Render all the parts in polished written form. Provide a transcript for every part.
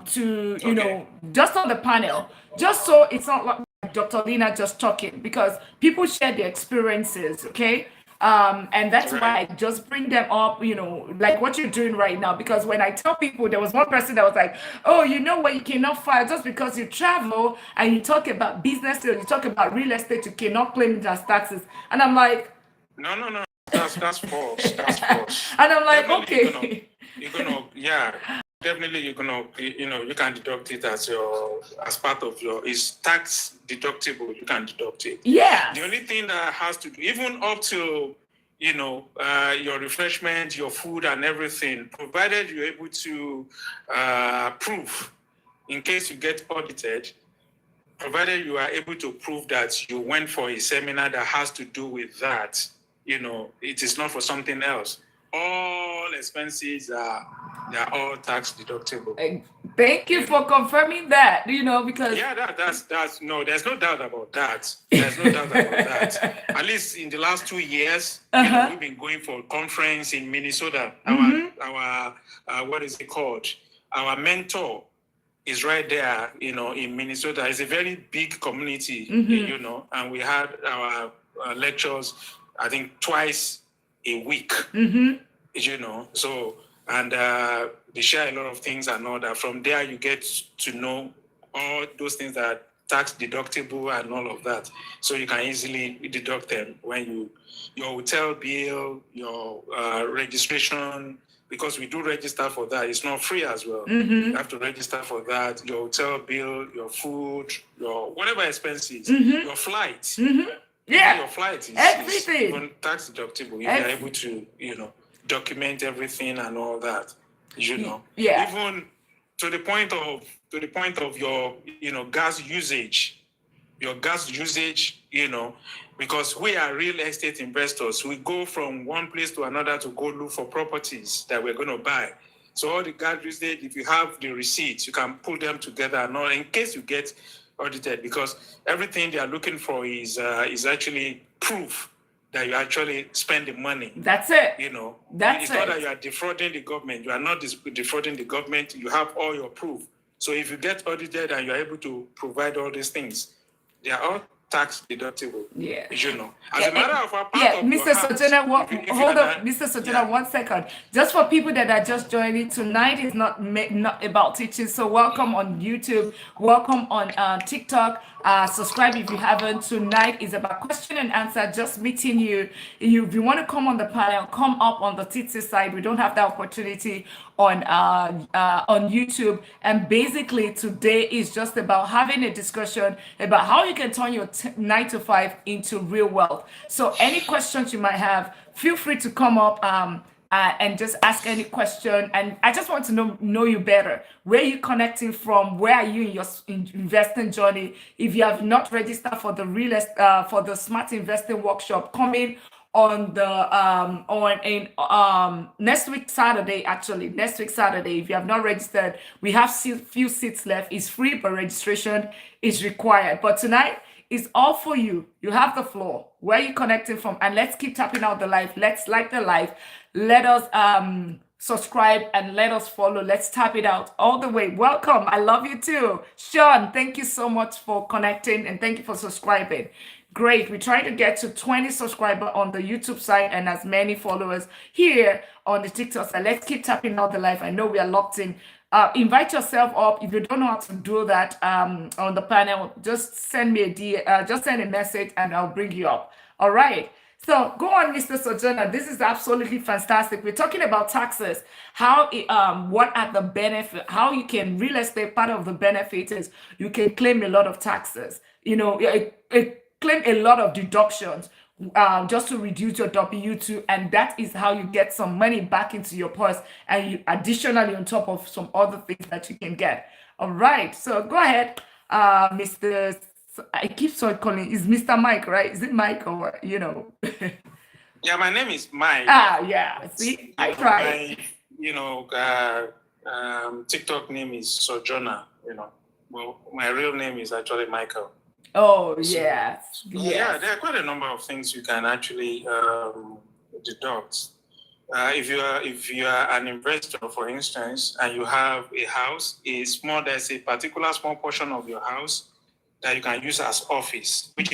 to, Okay. just on the panel, just so it's not like Dr. Lina just talking, because people share their experiences, okay? And that's why I Right. just bring them up, like what you're doing right now. Because when I tell people, there was one person that was like, oh, you know what, you cannot file just because you travel and you talk about business or you talk about real estate, you cannot claim it as taxes. And I'm like, No, no, no. That's false. That's false. and I'm like, Definitely, okay. yeah. Definitely, you can deduct it as part of your. It's tax deductible. You can deduct it. The Yes. only thing that has to do, even up to, your refreshment, your food, and everything, provided you're able to prove, in case you get audited, provided you are able to prove that you went for a seminar that has to do with that, it is not for something else. All expenses they're all tax deductible. Thank you You for know. confirming that, because Yeah, that's no, there's no doubt about that. There's no doubt about that. At least in the last 2 years, uh-huh. we've been going for a conference in Minnesota. Mm-hmm. Our what is it called? Our mentor is right there, in Minnesota. It's a very big community, Mm-hmm. and we had our lectures, I think, twice a week, Mm-hmm. So, and they share a lot of things and all that. From there, you get to know all those things that are tax deductible and all of that. So you can easily deduct them when your hotel bill, your registration, because we do register for that. It's not free as well. You Mm-hmm. have to register for that. Your hotel bill, your food, your whatever expenses, Mm-hmm. your flight. Mm-hmm. Even Yeah. your flight is Everything. even tax deductible if you're able to, document everything and all that. Yeah. Even to the point of your, gas usage, because we are real estate investors. We go from one place to another to go look for properties that we're going to buy. So all the gas usage, if you have the receipts, you can pull them together and all in case you get audited, because everything they are looking for is actually proof that you actually spend the money. That's it. That's It's not that it. you are defrauding the government. You are not defrauding the government. You have all your proof. So if you get audited and you're able to provide all these things, they are all tax deductible. Yeah. As a matter of fact, part Yeah, of your Mr. heart, Sojana, if you hold are up, not, Mr. Sojana, yeah. 1 second. Just for people that are just joining, tonight is not about teaching. So welcome on YouTube, welcome on TikTok. Subscribe if you haven't. Tonight is about question and answer. Just meeting you. If you want to come on the panel, come up on the TT side. We don't have that opportunity on YouTube. And basically, today is just about having a discussion about how you can turn your 9 to 5 into real wealth. So, any questions you might have, feel free to come up and just ask any question. And I just want to know you better. Where are you connecting from? Where are you in your investing journey? If you have not registered for the for the Smart Investing Workshop coming on the on in next week Saturday, actually next week Saturday, if you have not registered, we have few seats left. It's free, but registration is required. But tonight is all for you. You have the floor. Where are you connecting from? And let's keep tapping out the live. Let's like the live. Let us subscribe and let us follow. Let's tap it out all the way. Welcome. I love you too. Sean, thank you so much for connecting and thank you for subscribing. Great. We try to get to 20 subscribers on the YouTube side and as many followers here on the TikTok side. Let's keep tapping out the live. I know we are locked in. Invite yourself up. If you don't know how to do that on the panel, just send me just send a message and I'll bring you up. All right. So go on, Mr. Sojourner. This is absolutely fantastic. We're talking about taxes. What are the benefit? How you can real estate. Part of the benefit is you can claim a lot of taxes. Claim a lot of deductions just to reduce your W2, and that is how you get some money back into your purse, and you additionally on top of some other things that you can get. All right, so go ahead, Mr. I keep calling. Is Mr. Mike, right? Is it Mike or Yeah, my name is Mike. Yeah. See, I tried. TikTok name is Sojourner. Well, my real name is actually Michael. Oh, yes. Yeah, there are quite a number of things you can actually deduct. if you are an investor, for instance, and you have a house, there's a particular small portion of your house that you can use as office, which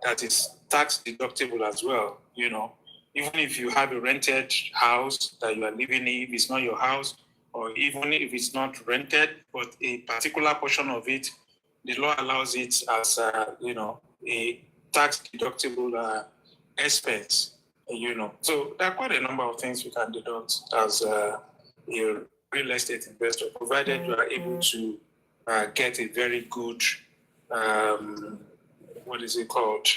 that is tax deductible as well. Even if you have a rented house that you are living in, if it's not your house, or even if it's not rented, but a particular portion of it, the law allows it as a tax deductible expense. So there are quite a number of things you can deduct as a real estate investor, provided you are able to get a very good what is it called?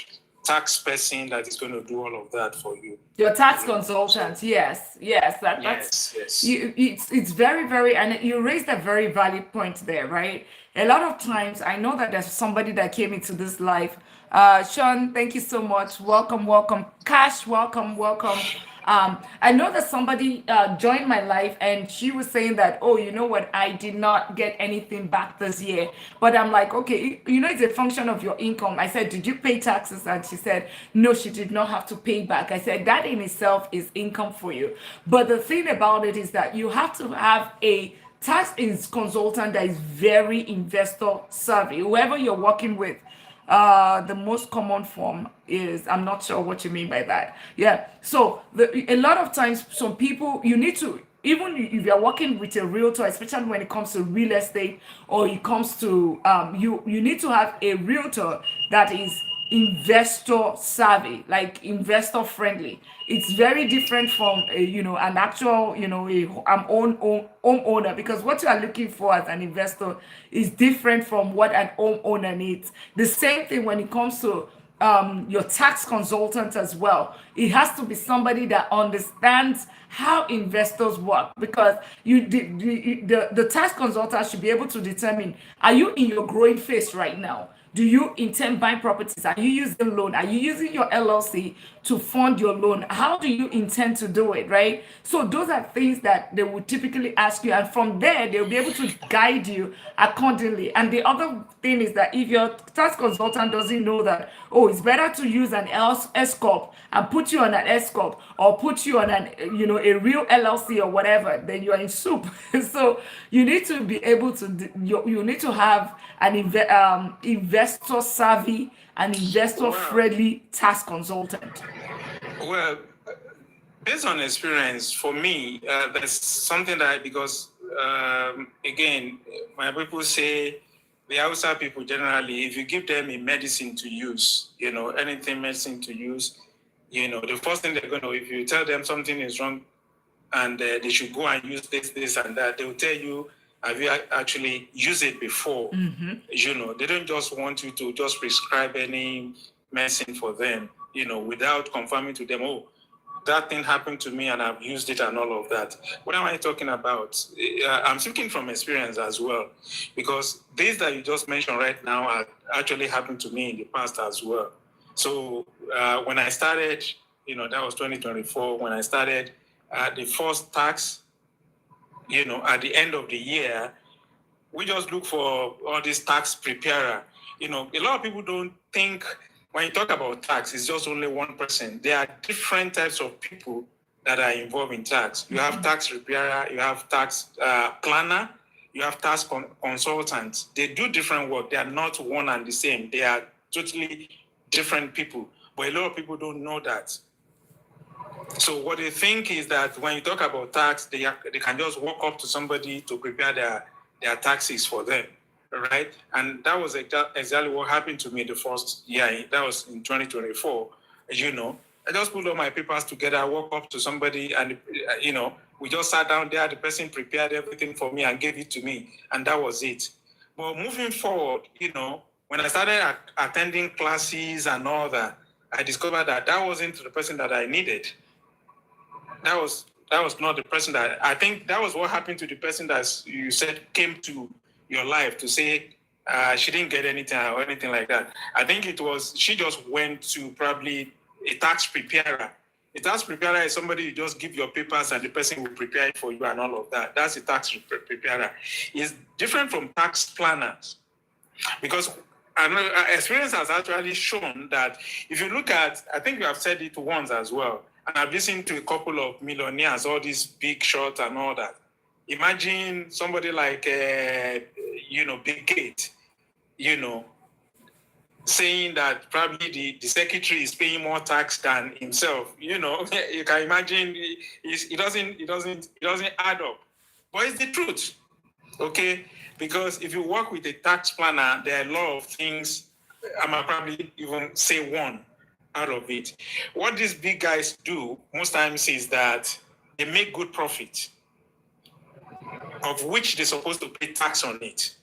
Tax person that is going to do all of that for you. Your tax consultant, yes. That's yes. It's very, very, and you raised a very valid point there, right? A lot of times, I know that there's somebody that came into this life. Sean, thank you so much. Welcome. Cash, welcome. I know that somebody joined my life and she was saying that, oh, you know what, I did not get anything back this year. But I'm like, okay, it's a function of your income. I said, did you pay taxes? And she said, no, she did not have to pay back. I said, that in itself is income for you. But the thing about it is that you have to have a tax consultant that is very investor savvy. Whoever you're working with, the most common form is, I'm not sure what you mean by that. Yeah. So a lot of times, some people, you need to, even if you're working with a realtor, especially when it comes to real estate, or it comes to you need to have a realtor that is investor savvy, like investor friendly. It's very different from an actual homeowner, because what you are looking for as an investor is different from what an homeowner needs. The same thing when it comes to your tax consultant as well. It has to be somebody that understands how investors work, because the tax consultant should be able to determine, are you in your growing phase right now? Do you intend buying properties? Are you using loan? Are you using your LLC to fund your loan? How do you intend to do it, right? So those are things that they would typically ask you. And from there, they'll be able to guide you accordingly. And the other thing is that if your tax consultant doesn't know that, oh, it's better to use an S corp and put you on an S corp, or put you on a real LLC or whatever, then you're in soup. So you need to be able to, you need to have an investor savvy and investor friendly tax consultant. Well, based on experience, for me, there's something that, because again, when people say, the Hausa people generally, if you give them a medicine to use, anything medicine to use, the first thing they're going to, if you tell them something is wrong and they should go and use this and that, they will tell you, have you actually used it before? They don't just want you to just prescribe any medicine for them, without confirming to them, oh, that thing happened to me and I've used it and all of that. What am I talking about? I'm speaking from experience as well, because these that you just mentioned right now are actually happened to me in the past as well. So when I started, that was 2024, when I started the first tax, at the end of the year, we just look for all these tax preparer. A lot of people don't think when you talk about tax, it's just only one person. There are different types of people that are involved in tax. You have tax preparer, you have tax planner, you have tax consultants. They do different work. They are not one and the same. They are totally different people. But a lot of people don't know that. So what they think is that when you talk about tax, they can just walk up to somebody to prepare their taxes for them, right? And that was exactly what happened to me the first year. That was in 2024. I just put all my papers together, walk up to somebody, and we just sat down there. The person prepared everything for me and gave it to me, and that was it. But moving forward, when I started attending classes and all that, I discovered that wasn't the person that I needed. That was not the person that I think that was what happened to the person that you said came to your life to say she didn't get anything or anything like that. I think she just went to probably a tax preparer. A tax preparer is somebody you just give your papers and the person will prepare it for you and all of that. That's a tax preparer. It's different from tax planners, because experience has actually shown that if you look at, I think you have said it once as well, And I've listened to a couple of millionaires, all these big shots and all that. Imagine somebody like, Bill Gates, saying that probably the secretary is paying more tax than himself. You can imagine it doesn't add up. But it's the truth, okay? Because if you work with a tax planner, there are a lot of things. I might probably even say one out of it. What these big guys do most times is that they make good profit, of which they're supposed to pay tax on it.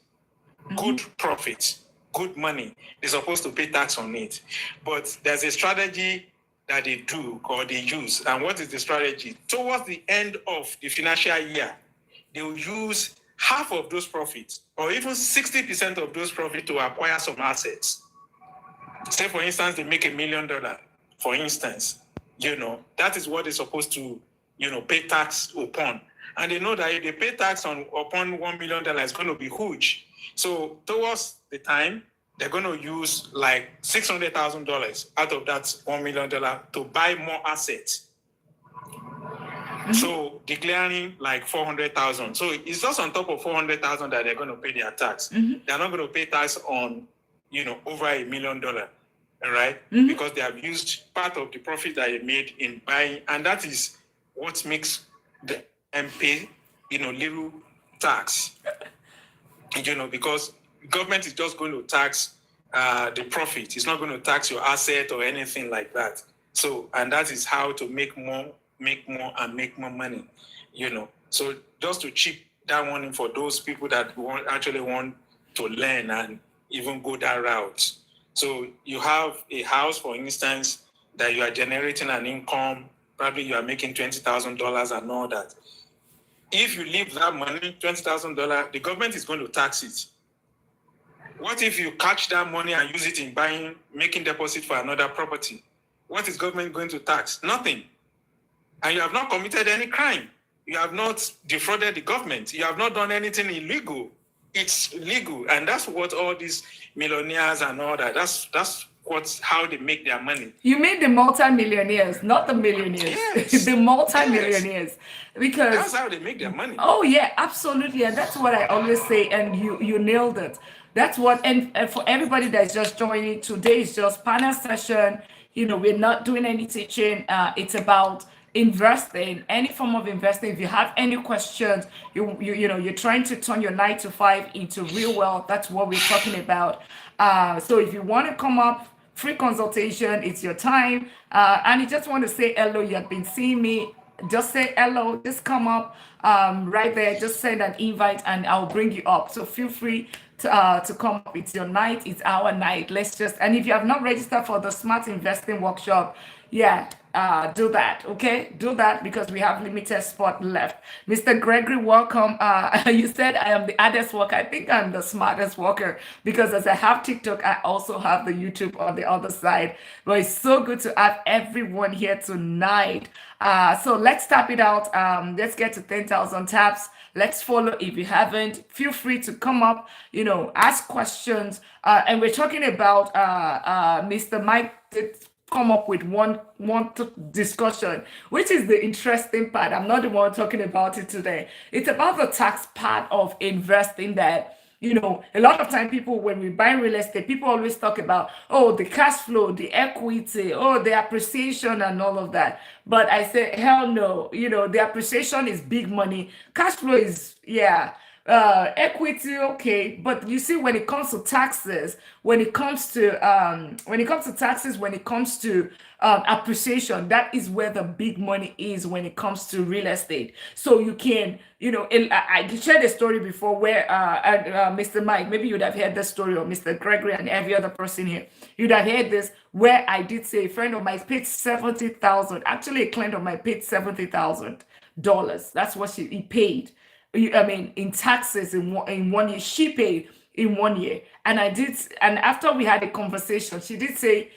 Good profit, good money. They're supposed to pay tax on it. But there's a strategy that they do or they use. And what is the strategy? Towards the end of the financial year, they will use half of those profits or even 60% of those profits to acquire some assets. Say, for instance, they make $1 million, for instance, that is what they're supposed to, pay tax upon. And they know that if they pay tax upon $1 million, it's going to be huge. So towards the time, they're going to use like $600,000 out of that $1 million to buy more assets. So declaring like 400,000. So it's just on top of 400,000 that they're going to pay their tax. They're not going to pay tax on, over $1 million, right? Because they have used part of the profit that they made in buying, and that is what makes them pay, little tax. Because government is just going to tax the profit. It's not going to tax your asset or anything like that. So, and that is how to make more money, So just to chip that one in for those people that actually want to learn and even go that route. So you have a house, for instance, that you are generating an income, probably you are making $20,000 and all that. If you leave that money, $20,000, the government is going to tax it. What if you catch that money and use it in making deposit for another property? What is government going to tax? Nothing. And you have not committed any crime. You have not defrauded the government. You have not done anything illegal. It's legal. And that's what all these millionaires and all that, that's how they make their money. You mean the multi-millionaires, not the millionaires. Yes. The multi-millionaires. Yes. Because that's how they make their money. Oh yeah, absolutely. And that's what I always say, and you nailed it. That's what, and for everybody that's just joining, today is just panel session. We're not doing any teaching. It's about investing, any form of investing. If you have any questions, you're trying to turn your 9 to 5 into real wealth. That's what we're talking about. So if you want to come up, free consultation, it's your time. And you just want to say hello. You have been seeing me. Just say hello. Just come up right there. Just send an invite and I'll bring you up. So feel free to come up. It's your night. It's our night. And if you have not registered for the Smart Investing Workshop, do that. Okay, do that because we have limited spot left. Mr. Gregory, welcome. You said I am the hardest worker. I think I'm the smartest worker because as I have TikTok, I also have the YouTube on the other side. But it's so good to have everyone here tonight. So let's tap it out. Let's get to 10,000 taps. Let's follow if you haven't. Feel free to come up, ask questions. And we're talking about Mr. Mike did come up with one discussion, which is the interesting part. I'm not the one talking about it today. It's about the tax part of investing that, a lot of time people, when we buy real estate, people always talk about, the cash flow, the equity, the appreciation and all of that. But I say, hell no, the appreciation is big money. Cash flow is, equity, okay, but you see, when it comes to taxes, when it comes to appreciation, that is where the big money is when it comes to real estate. So you can, I shared a story before where Mr. Mike, maybe you'd have heard the story, or Mr. Gregory and every other person here, you'd have heard this, where I did say a friend of mine paid $70,000. Actually, a client of mine paid $70,000. That's what he paid. In taxes in 1 year. She paid in 1 year. And after we had a conversation, she did say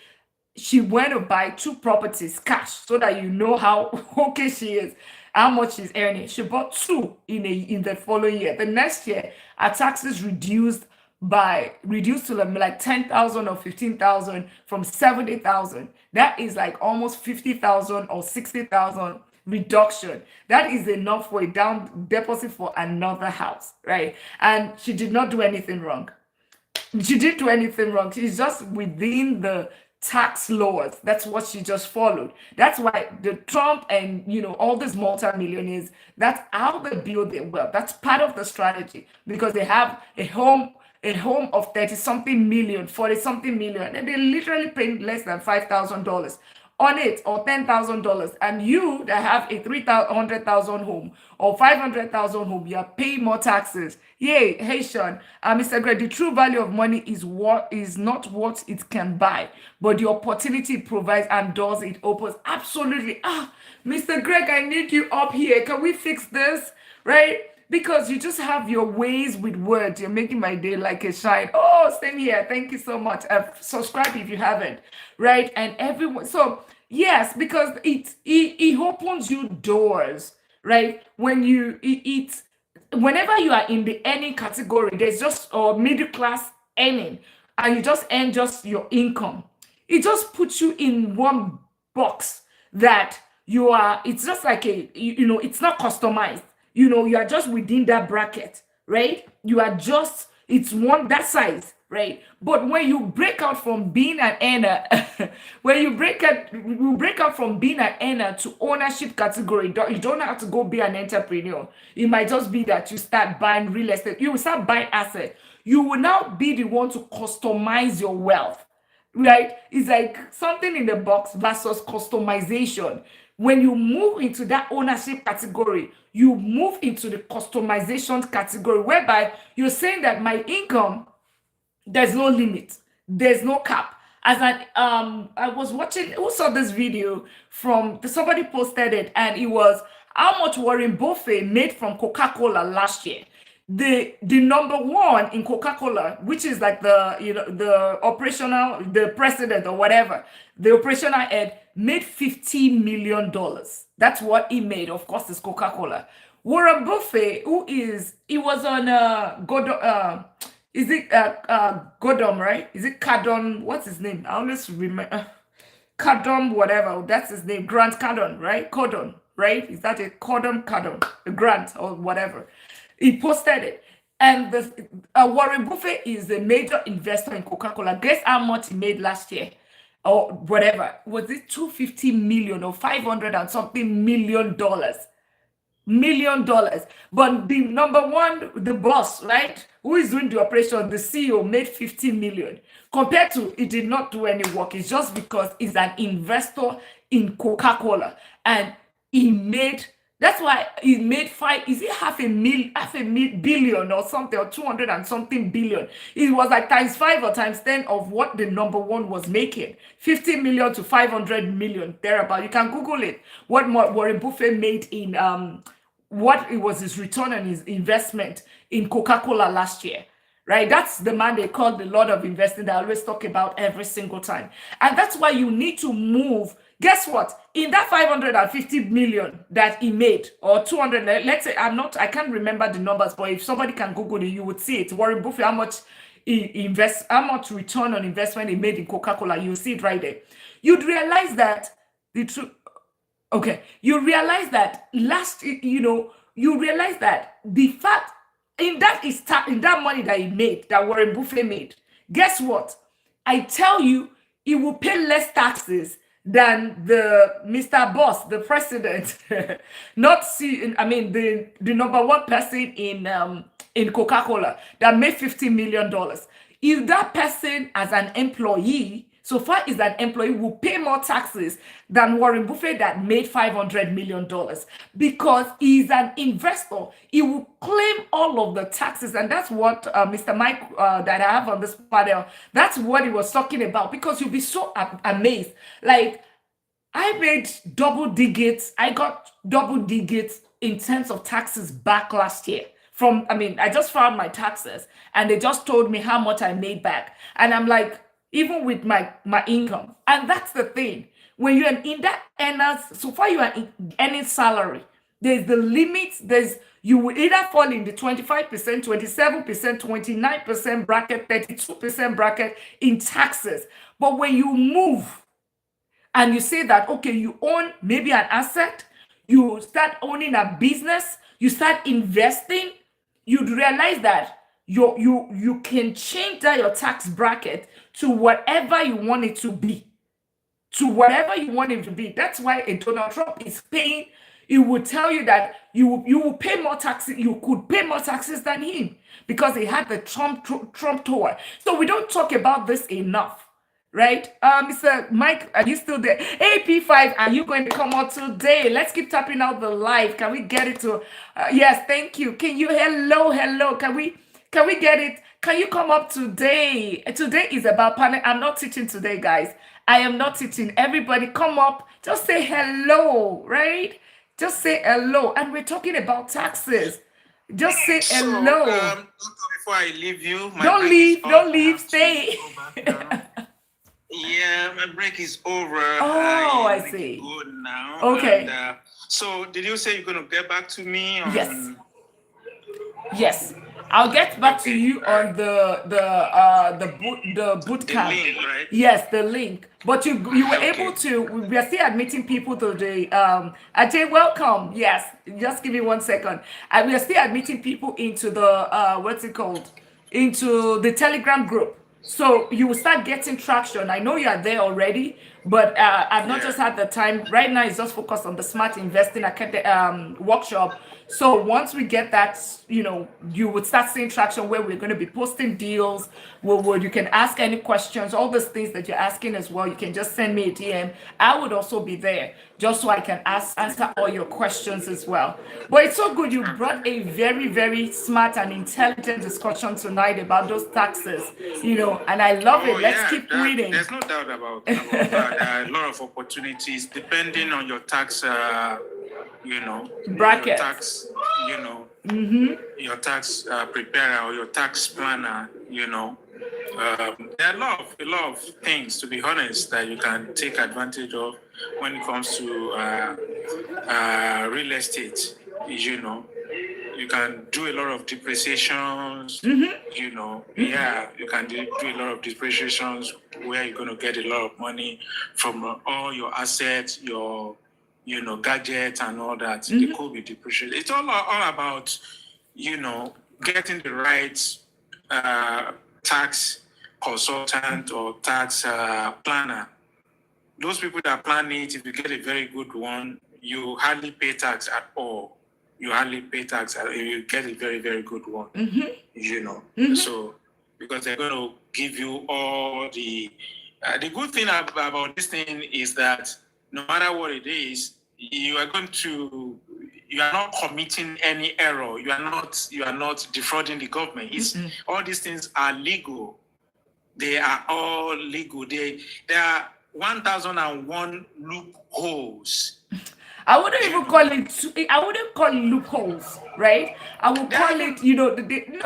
she went to buy 2 properties cash so that how okay she is, how much she's earning. She bought 2 in the following year. The next year, her taxes reduced by reduced to like 10,000 or 15,000 from 70,000. That is like almost 50,000 or 60,000 reduction. That is enough for a down deposit for another house, right? And she did not do anything wrong. She didn't do anything wrong. She's just within the tax laws. That's what she just followed. That's why the Trump and all these multimillionaires, that's how they build their wealth. That's part of the strategy because they have a home of 30 something million, 40 something million, and they literally paying less than $5,000 on it or $10,000. And you that have a 300,000 home or 500,000 home, you are paying more taxes. Yay, hey Sean, Mr. Greg, the true value of money is not what it can buy, but the opportunity it provides and doors it opens. Absolutely. Mr. Greg, I need you up here. Can we fix this? Right? Because you just have your ways with words. You're making my day like a shine. Oh, same here. Thank you so much. Subscribe if you haven't. Right? And everyone. So, yes, because it opens you doors. Right? Whenever you are in the earning category, there's just middle class earning, and you just earn just your income. It just puts you in one box that it's just like it's not customized. You are just within that bracket, right? It's one that size, right? But when you break out from being an earner, when you break out from being an earner to ownership category, you don't have to go be an entrepreneur. It might just be that you start buying real estate. You will start buying assets. You will now be the one to customize your wealth, right? It's like something in the box versus customization. When you move into that ownership category, you move into the customization category, whereby you're saying that my income, there's no limit, there's no cap. As I was watching, who saw this video from somebody posted it, and it was how much Warren Buffett made from Coca-Cola last year. The number one in Coca-Cola, which is like the president or whatever, the operational head, made $50 million. That's what he made. Of course, it's Coca-Cola. Warren Buffett, he was on Godom, is it Godom, right? Is it Cardone? What's his name? I always remember Cardone, whatever. That's his name. Grant Cardone, right? Cardone, right? Is that a Cardone, a Grant or whatever? He posted it. And Warren Buffett is a major investor in Coca-Cola. Guess how much he made last year? Or whatever. Was it 250 million or 500 and something $million? But the number one, the boss, right? Who is doing the operation, the CEO, made 50 million. Compared to, he did not do any work. It's just because he's an investor in Coca-Cola. And he made... That's why he made half a billion or something, or 200 and something billion. It was like times 5 or times 10 of what the number one was making. 50 million to 500 million, thereabout. You can Google it. What Warren Buffett made in, what it was his return on his investment in Coca-Cola last year. Right? That's the man they call the Lord of Investing that I always talk about every single time. And that's why you need to move. Guess what? In that 550 million that he made, or 200, let's say, I can't remember the numbers, but if somebody can Google it, you would see it. Warren Buffett, how much how much return on investment he made in Coca-Cola, you'll see it right there. You'd realize that you realize that you realize that the fact in that money that he made, that Warren Buffett made, guess what? I tell you, he will pay less taxes than the Mr. Boss, the president, the number one person in Coca-Cola that made $50 million. If that person as an employee, so far is an employee, will pay more taxes than Warren Buffett that made $500 million, because he's an investor. He will claim all of the taxes. And that's what Mr. Mike that I have on this panel, that's what he was talking about, because you'll be so amazed. Like, I made double digits. I got double digits in terms of taxes back last year. I just filed my taxes and they just told me how much I made back. And I'm like, even with my income. And that's the thing. When you're in that earners, so far you are earning salary, there's the limit, you will either fall in the 25%, 27%, 29% bracket, 32% bracket in taxes. But when you move and you say that, okay, you own maybe an asset, you start owning a business, you start investing, you'd realize that you can change that your tax bracket to whatever you want it to be. To whatever you want it to be. That's why a Donald Trump is paying. It will tell you that you will pay more taxes. You could pay more taxes than him because he had the Trump tour. So we don't talk about this enough, right? Mr. Mike, are you still there? AP5, are you going to come out today? Let's keep tapping out the live. Can we get it to? Yes, thank you. Can you? Hello. Can we get it? Can you come up today? Today is about panel. I'm not teaching today, guys. I am not teaching. Everybody come up. Just say hello, right? Just say hello. And we're talking about taxes. Just say hello. Before I leave you, don't leave, stay. Yeah, my break is over. Oh, I see. Good now. Okay. And, so did you say you're going to get back to me on... Yes. I'll get back to you on the boot camp. The link, right? Yes, the link. But you were able to. We are still admitting people to the Ajay, welcome. Yes, just give me 1 second. And we are still admitting people into the what's it called? Into the Telegram group. So you will start getting traction. I know you are there already, but I've not just had the time. Right now, it's just focused on the Smart Investing workshop. So once we get that, you would start seeing traction where we're going to be posting deals, where you can ask any questions, all those things that you're asking as well. You can just send me a DM. I would also be there just so I can answer all your questions as well. But it's so good. You brought a very, very smart and intelligent discussion tonight about those taxes, and I love it. Let's keep reading. There's no doubt about that. There are a lot of opportunities depending on your tax, bracket. Your tax, your tax preparer or your tax planner, there are a lot of things, to be honest, that you can take advantage of when it comes to real estate. You can do a lot of depreciations. You can do a lot of depreciations where you're going to get a lot of money from all your assets, your gadgets and all that. They could be depreciated. It's all about, getting the right tax consultant or tax planner. Those people that plan it, if you get a very good one, you hardly pay tax at all. You get a very, very good one. So because they're going to give you all the good thing about this thing is that no matter what it is, you are not committing any error. You are not defrauding the government. All these things are legal. They are all legal. There are 1,001 loopholes. I wouldn't even call it. I wouldn't call it loopholes, right? I would call it, no,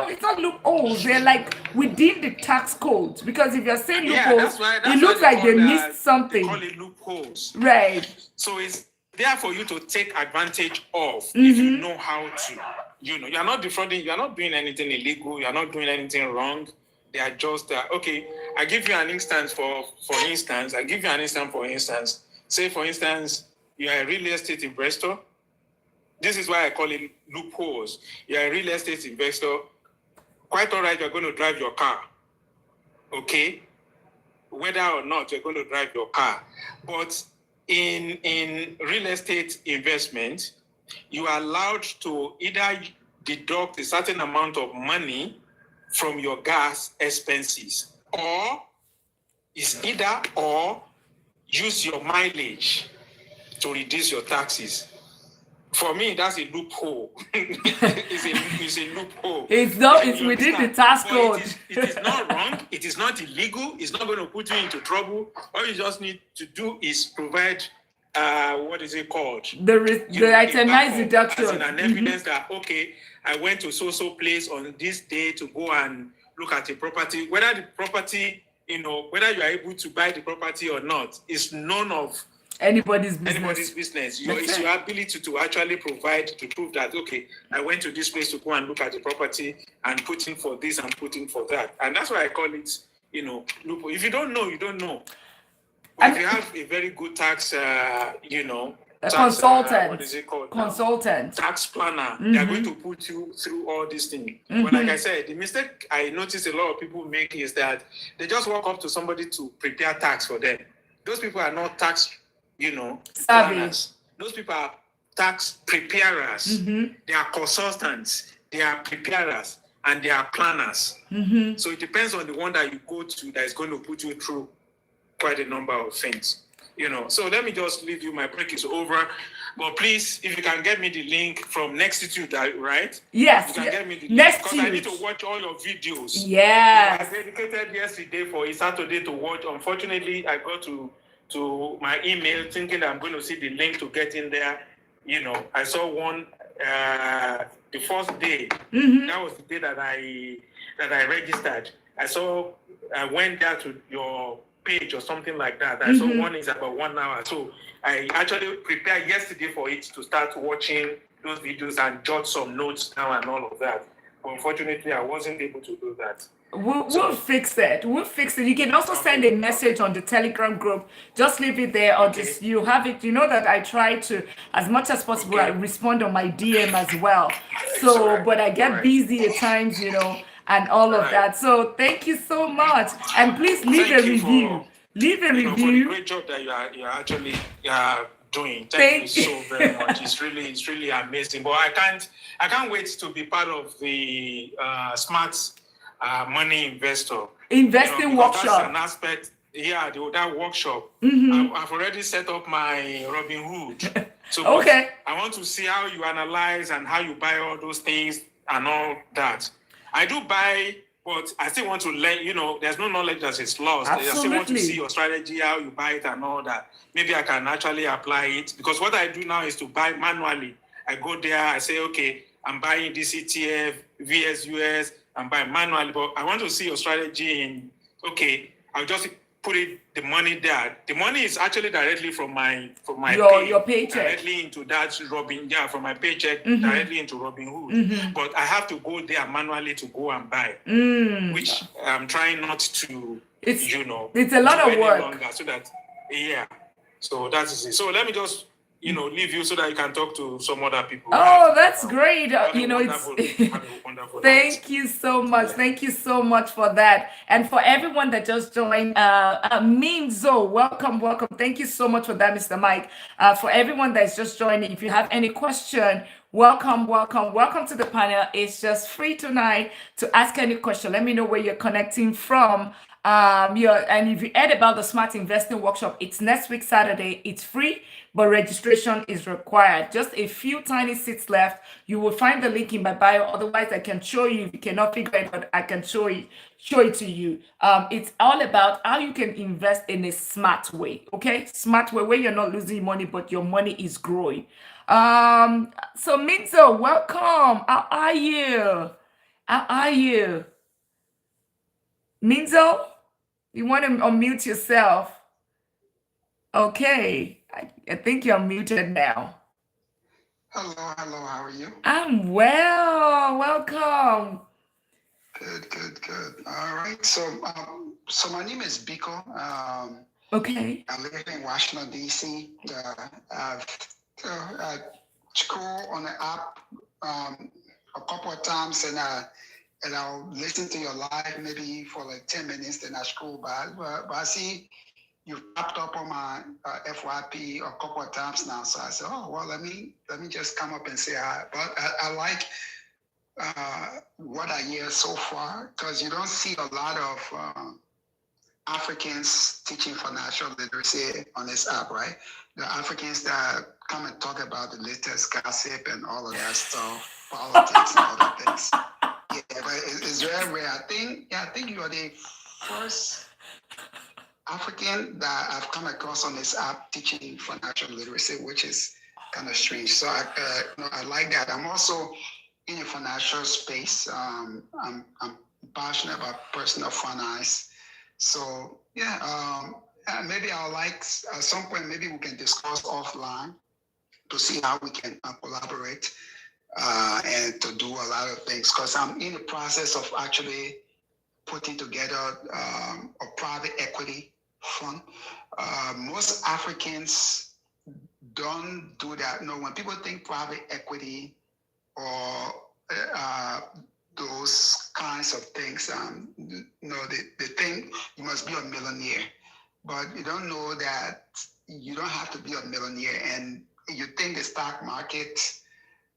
it's not loopholes. They're like within the tax codes. Because if you're saying loopholes, it looks like they missed something. They call it loopholes, right? So it's there for you to take advantage of if you know how to. You're not defrauding. You're not doing anything illegal. You're not doing anything wrong. They are just okay. I give you an instance. For instance, say for instance. You are a real estate investor. This is why I call it loopholes. You are a real estate investor. Quite all right, you're going to drive your car. Okay? Whether or not you're going to drive your car. But in real estate investment, you are allowed to either deduct a certain amount of money from your gas expenses, or use your mileage to reduce your taxes. For me, that's a loophole. It's a loophole. It's within the tax code. It is not wrong. It is not illegal. It's not going to put you into trouble. All you just need to do is provide, what is it called? The itemized deduction. As an evidence that, okay, I went to so place on this day to go and look at a property. Whether the property, whether you are able to buy the property or not, is none of anybody's business. Anybody's business. That's It's it. your ability to actually provide to prove that, okay, I went to this place to go and look at the property and put in for this and put in for that. And that's why I call it, loophole. If you don't know, you don't know. But if you have a very good tax, a tax, consultant. what is it called? Consultant. Tax planner. They are going to put you through all these things. But like I said, the mistake I notice a lot of people make is that they just walk up to somebody to prepare tax for them. Those people are not tax, planners. Those people are tax preparers. They are consultants. They are preparers. And they are planners. So it depends on the one that you go to that is going to put you through quite a number of things. So let me just leave you. My break is over. But please, if you can get me the link from Nextitude, right? Yes. You can get me the link because I need to watch all your videos. Yes. I dedicated yesterday for a Saturday to watch. Unfortunately, I got to my email thinking that I'm going to see the link to get in there. I saw one the first day. That was the day that I registered. I went there to your page or something like that. I saw one is about 1 hour. So I actually prepared yesterday for it to start watching those videos and jot some notes down and all of that. But unfortunately, I wasn't able to do that. We'll fix it. We'll fix it. You can also send a message on the Telegram group. Just leave it there, or just you have it. You know that I try to, as much as possible, I respond on my DM as well. So, but I get busy at times, and all of that. So thank you so much, and please leave a review. Leave a review. For the great job that you are actually doing. Thank you so very much. It's really amazing. But I can't wait to be part of the smart money investing workshop. That's an aspect. Yeah, that workshop. I've already set up my Robin Hood. So okay. I want to see how you analyze and how you buy all those things and all that. I do buy, but I still want to learn. There's no knowledge that is lost. Absolutely. I still want to see your strategy, how you buy it and all that. Maybe I can actually apply it, because what I do now is to buy manually. I go there, I say, okay, I'm buying this ETF, VSUS, I'm buying manually, but I want to see your strategy in, okay, I'll just put the money there. The money is actually directly from your paycheck. Directly into that from my paycheck, directly into Robinhood. But I have to go there manually to go and buy, which I'm trying not to, it's a lot of work. Longer, so that is it. So let me just leave you so that you can talk to some other people. Oh, that's great. Wonderful Thank you so much. Thank you so much for that. And for everyone that just joined, Minzo, welcome. Thank you so much for that, Mr. Mike. For everyone that's just joining, if you have any question, welcome to the panel. It's just free tonight to ask any question. Let me know where you're connecting from. And if you heard about the Smart Investing Workshop, it's next week Saturday. It's free, but registration is required. Just a few tiny seats left. You will find the link in my bio. Otherwise, I can show you. If you cannot figure it out, I can show it to you. It's all about how you can invest in a smart way. Okay, smart way where you're not losing money, but your money is growing. So Minzo, welcome. How are you? Minzo, you want to unmute yourself? Okay, I think you're muted now. Hello, how are you? I'm well, welcome. Good. All right, so my name is Biko. Okay. I live in Washington, D.C. I've scrolled on the app a couple of times, and I'll listen to your live maybe for like 10 minutes, then I scroll by. But I see you've popped up on my FYP a couple of times now. So I said, oh, well, let me just come up and say hi. But I like what I hear so far, because you don't see a lot of Africans teaching financial literacy on this app, right? The Africans that come and talk about the latest gossip and all of that stuff, politics and other things. Yeah, but it's very rare. I think you are the first African that I've come across on this app teaching financial literacy, which is kind of strange. So I like that. I'm also in a financial space. I'm passionate about personal finance. So yeah, maybe I would like at some point, maybe we can discuss offline to see how we can collaborate and to do a lot of things. Because I'm in the process of actually putting together a private equity fund. Most Africans don't do that. No, when people think private equity or those kinds of things, they think you must be a millionaire, but you don't know that you don't have to be a millionaire. And you think the stock market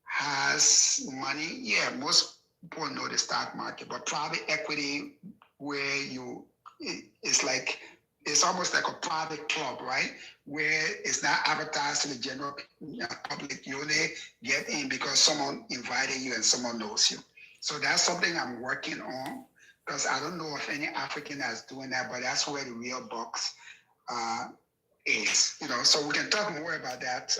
has money. Yeah, most people know the stock market, but private equity, where it's almost like a private club, right? Where it's not advertised to the general public. You only get in because someone invited you and someone knows you. So that's something I'm working on, because I don't know if any African that's doing that, but that's where the real box is. So we can talk more about that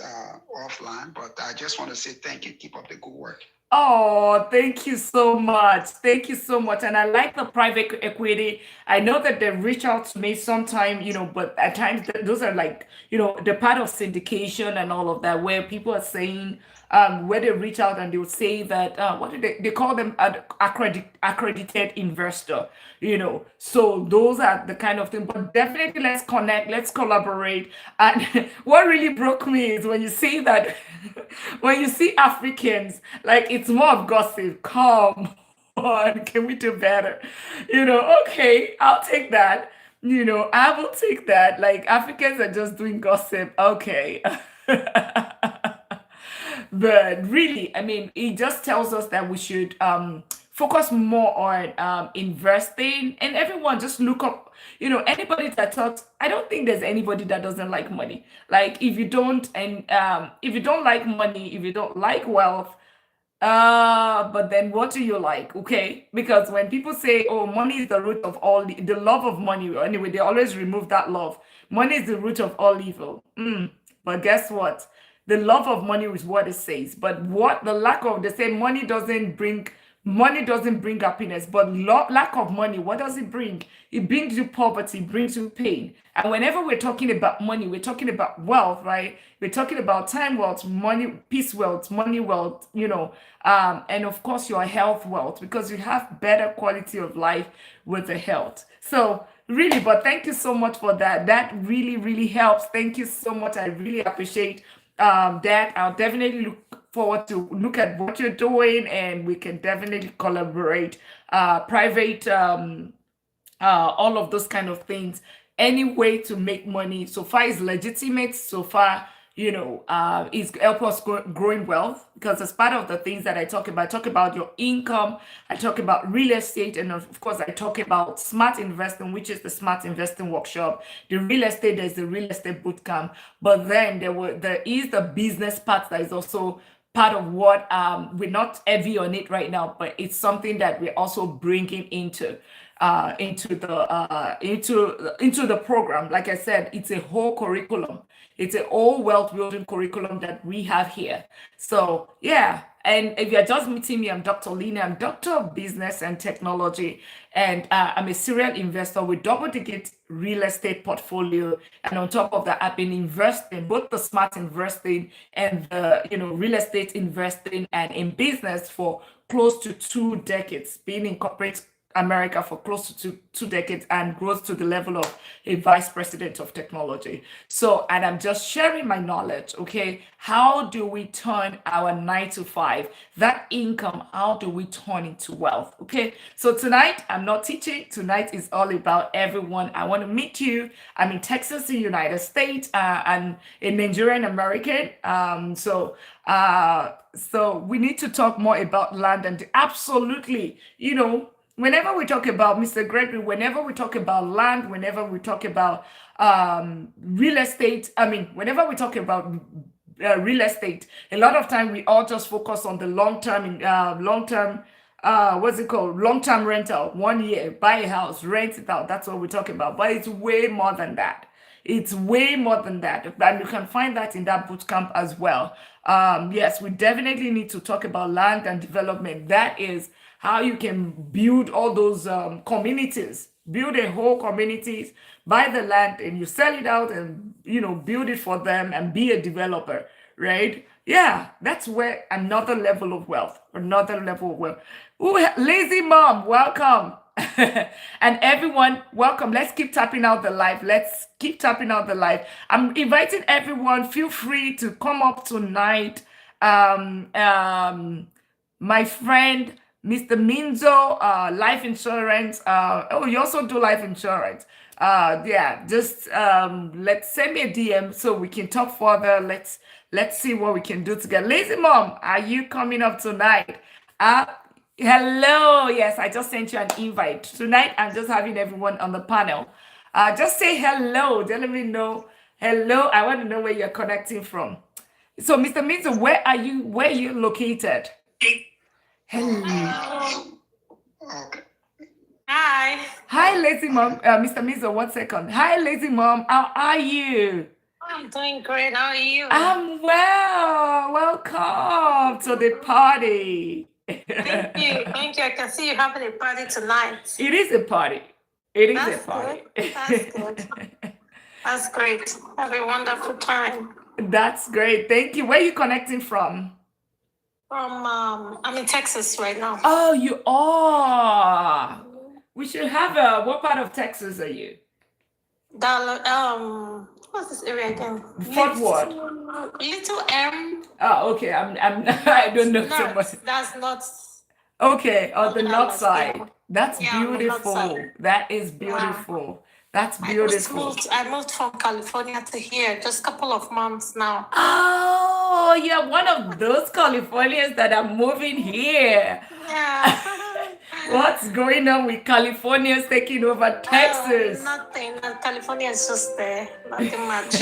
offline, but I just want to say thank you. Keep up the good work. Oh, thank you so much. Thank you so much. And I like the private equity. I know that they reach out to me sometime, but at times those are like, the part of syndication and all of that, where people are saying, where they reach out and they'll say that, what do they call them, an accredited investor, So those are the kind of thing. But definitely let's connect, let's collaborate. And what really broke me is when you see that, when you see Africans, like it's more of gossip. Come on, can we do better? Okay, I'll take that. I will take that. Like Africans are just doing gossip. Okay. But really, I mean, it just tells us that we should focus more on investing, and everyone just look up, anybody that talks. I don't think there's anybody that doesn't like money. Like if you don't like money, if you don't like wealth, but then what do you like? Okay, because when people say, "Oh, money is the root of all the love of money," anyway, they always remove that love. Money is the root of all evil. But guess what? The love of money is what it says. But what the lack of, they say money doesn't bring happiness, but lack of money, what does it bring? It brings you poverty, brings you pain. And whenever we're talking about money, we're talking about wealth, right? We're talking about time wealth, money, peace wealth, money wealth, and of course your health wealth, because you have better quality of life with the health. So really, but thank you so much for that. That really, really helps. Thank you so much. I really appreciate that. I'll definitely look forward to look at what you're doing, and we can definitely collaborate, private, all of those kind of things. Any way to make money so far is legitimate. So far, is help us growing wealth, because as part of the things that I talk about your income, I talk about real estate, and of course I talk about smart investing, which is the smart investing workshop. The real estate, there's the real estate bootcamp, but then there is the business part that is also part of what we're not heavy on it right now, but it's something that we're also bringing into the program. Like I said, it's a whole curriculum. It's a whole wealth building curriculum that we have here. So yeah, and if you're just meeting me, I'm Dr. Lina. I'm Doctor of Business and Technology, and I'm a serial investor with double-digit real estate portfolio. And on top of that, I've been investing, both the smart investing and the real estate investing, and in business for close to 2 decades, being in corporate America for close to 2 decades, and grows to the level of a vice president of technology. So, and I'm just sharing my knowledge. Okay, how do we turn our 9 to 5, that income, how do we turn into wealth? Okay, so tonight I'm not teaching. Tonight is all about everyone. I want to meet you. I'm in Texas, in the United States, and a Nigerian American. So we need to talk more about land, and absolutely, whenever we talk about Mr. Gregory, whenever we talk about land, whenever we talk about real estate, whenever we talk about real estate, a lot of time we all just focus on the long-term, long-term rental, 1 year, buy a house, rent it out. That's what we talk about. But it's way more than that. It's way more than that. And you can find that in that bootcamp as well. Yes, we definitely need to talk about land and development. That is how you can build all those communities build a whole communities, buy the land and you sell it out and build it for them and be a developer, right? Yeah, that's where another level of wealth, another level of wealth. Ooh, lazy mom, welcome. And everyone, welcome. Let's keep tapping out the live. Let's keep tapping out the live. I'm inviting everyone. Feel free to come up tonight. Um, um, my friend, Mr. Minzo, life insurance. Oh, you also do life insurance. Yeah, just let's send me a DM so we can talk further. Let's see what we can do together. Lazy mom, are you coming up tonight? Uh, Hello. Yes, I just sent you an invite. Tonight, I'm just having everyone on the panel. Just say hello. Just let me know. Hello. I want to know where you're connecting from. So, Mr. Minzo, where are you? Where are you located? Hello. Okay. Hi. Hi, lazy mom. Mr. Minzo, 1 second. Hi, lazy mom. How are you? I'm doing great. How are you? I'm well. Welcome to the party. Thank you. Thank you. I can see you having a party tonight. It is a party. It is a That's party. good. That's good. That's great. Have a wonderful time. That's great. Thank you. Where are you connecting from? I'm in Texas right now. Oh, you are. We should have what part of Texas are you? Dallas, what's this area again? Fort Worth. Little M. Oh, okay. I don't know so much. North. That's not. Okay, on the north Dallas, side. yeah. That's Yeah, on the north beautiful. side. That is Yeah. beautiful. That's I beautiful. moved from California to here just a couple of months now. Oh, you're one of those Californians that are moving here. Yeah. What's going on with Californians taking over Texas? Nothing. California is just there. Nothing much.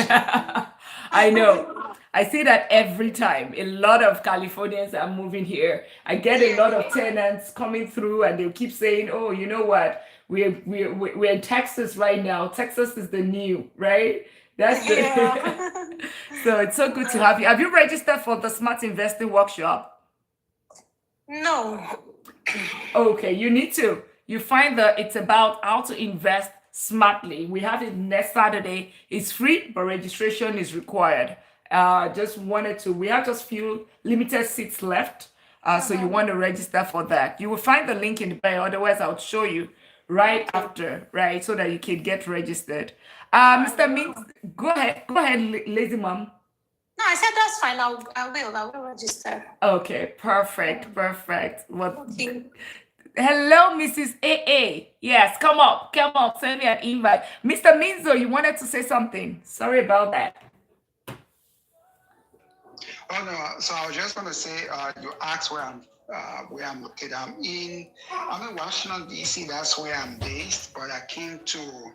I know. I see that every time. A lot of Californians are moving here. I get a lot of tenants coming through and they'll keep saying, oh, you know what? We're in Texas right now. Texas is the new, right? That's the Yeah. So it's so good to have you. Have you registered for the Smart Investing Workshop? No. Okay, you need to. You find that it's about how to invest smartly. We have it next Saturday. It's free, but registration is required. Just wanted to. We have just few limited seats left. So you want to register for that. You will find the link in the bio. Otherwise, I'll show you right after, right, so that you can get registered. Mr. Mink, go ahead, lazy mom. No, I said that's fine. I will register. Okay, perfect. Well, Okay. hello, Mrs. AA. Yes, come up, send me an invite. Mr. Minzo, you wanted to say something. Sorry about that. Oh no, so I was just gonna say, you asked where I'm located. I'm in Washington D.C. That's where I'm based, but I came to.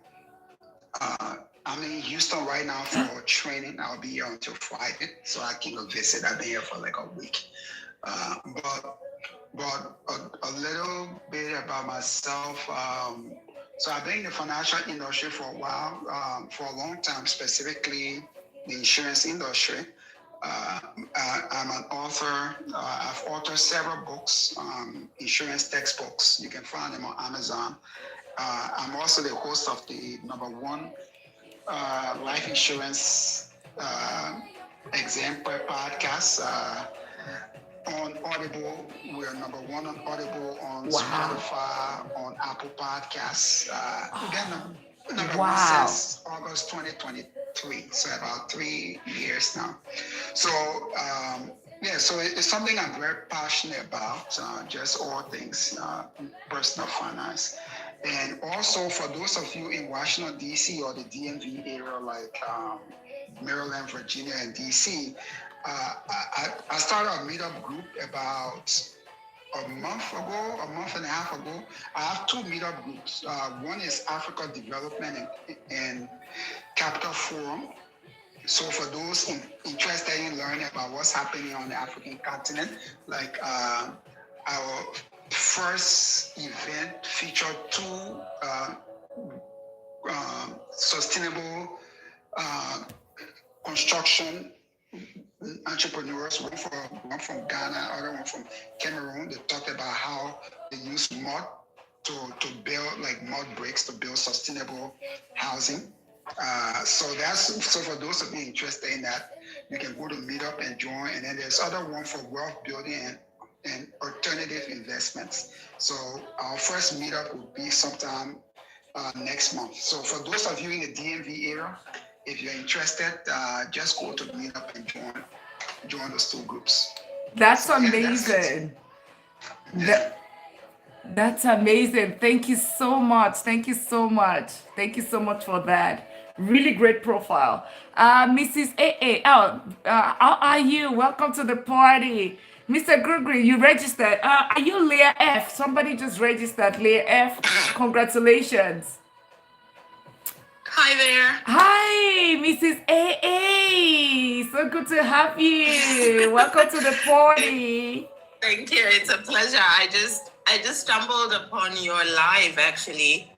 I'm in Houston right now for training. I'll be here until Friday, so I can go visit. I've been here for like a week. But a little bit about myself. So I've been in the financial industry for a while, for a long time, specifically the insurance industry. I'm an author. I've authored several books, insurance textbooks. You can find them on Amazon. I'm also the host of the #1 life insurance example podcast on Audible. We're #1 on Audible, on Spotify, on Apple Podcasts. Again, #1 since August 2023, so about 3 years now. So so it's something I'm very passionate about, just all things personal finance. And also for those of you in Washington, D.C. or the DMV area, like Maryland, Virginia, and D.C., I started a meetup group about a month and a half ago. I have 2 meetup groups. One is Africa Development and Capital Forum. So for those interested in learning about what's happening on the African continent, like our first event featured 2 sustainable construction entrepreneurs, one from Ghana, other one from Cameroon. They talked about how they use mud to build like mud bricks to build sustainable housing. So for those of you interested in that, you can go to Meetup and join. And then there's other one for wealth building and alternative investments. So our first meetup will be sometime next month. So for those of you in the DMV area, if you're interested, just go to Meetup and join those two groups. That's So, yeah, amazing. Yeah. That's amazing. Thank you so much. Thank you so much. Thank you so much for that. Really great profile. Mrs. AA, how are you? Welcome to the party. Mr. Gregory, you registered. Are you Leah F? Somebody just registered. Leah F. Congratulations. Hi there. Hi, Mrs. AA. So good to have you. Welcome to the party. Thank you. It's a pleasure. I just stumbled upon your live actually.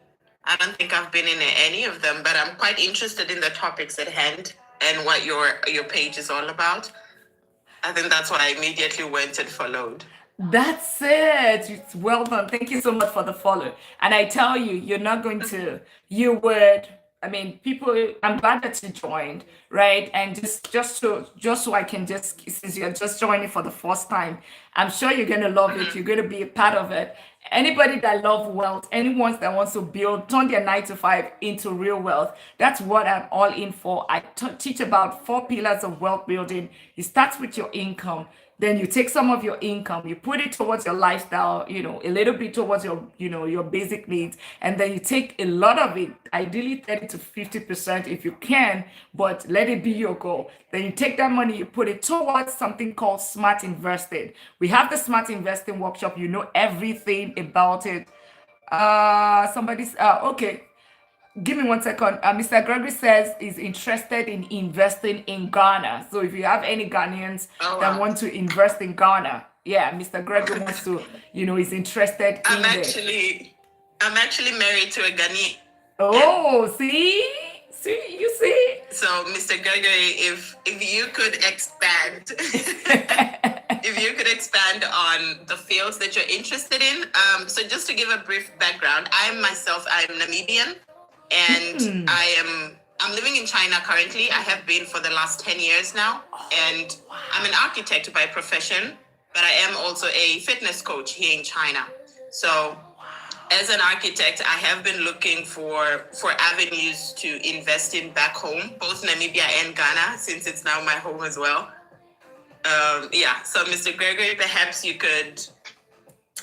I don't think I've been in any of them, but I'm quite interested in the topics at hand and what your page is all about. I think that's why I immediately went and followed. That's it. It's well done. Thank you so much for the follow. And I tell you, you're not going to, you would, I mean, people, I'm glad that you joined, right? And just so I can just, since you're just joining for the first time, I'm sure you're going to love it. You're going to be a part of it. Anybody that love wealth, anyone that wants to build, turn their 9 to 5 into real wealth, that's what I'm all in for. I teach about 4 pillars of wealth building. It starts with your income. Then you take some of your income, you put it towards your lifestyle, a little bit towards your basic needs, and then you take a lot of it, ideally 30 to 50% if you can, but let it be your goal. Then you take that money, you put it towards something called smart investing. We have the smart investing workshop. You know everything about it. Okay. Give me 1 second. Mr. Gregory says he's interested in investing in Ghana. So if you have any Ghanaians that wow. want to invest in Ghana, yeah, Mr. Gregory wants to, he's interested I'm in it. actually married to a Ghanaian. Oh, see, you see. So Mr. Gregory, if you could expand if you could expand on the fields that you're interested in. So just to give a brief background, I'm Namibian. And I'm living in China currently. I have been for the last 10 years now. And I'm an architect by profession, but I am also a fitness coach here in China. So as an architect, I have been looking for avenues to invest in back home, both Namibia and Ghana, since it's now my home as well. So Mr. Gregory, perhaps you could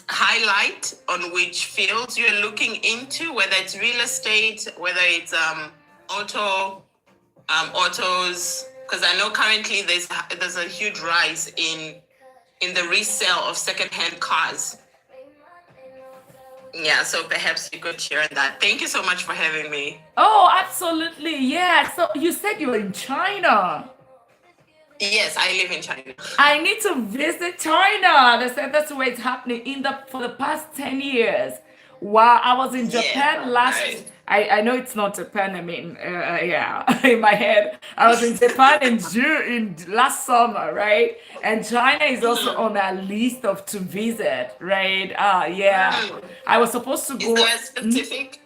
highlight on which fields you're looking into, whether it's real estate, whether it's autos, because I know currently there's a huge rise in the resale of secondhand cars. Yeah, so perhaps you could share that. Thank you so much for having me. Oh, absolutely. Yeah. So you said you were in China. Yes, I live in China. I need to visit China. They said that's where it's happening for the past 10 years. Wow, I was in Japan last. Right. I know it's not Japan. I mean, yeah, in my head, I was in Japan in last summer, right? And China is also on our list of to visit, right? Yeah, I was supposed to Is go. there a specific?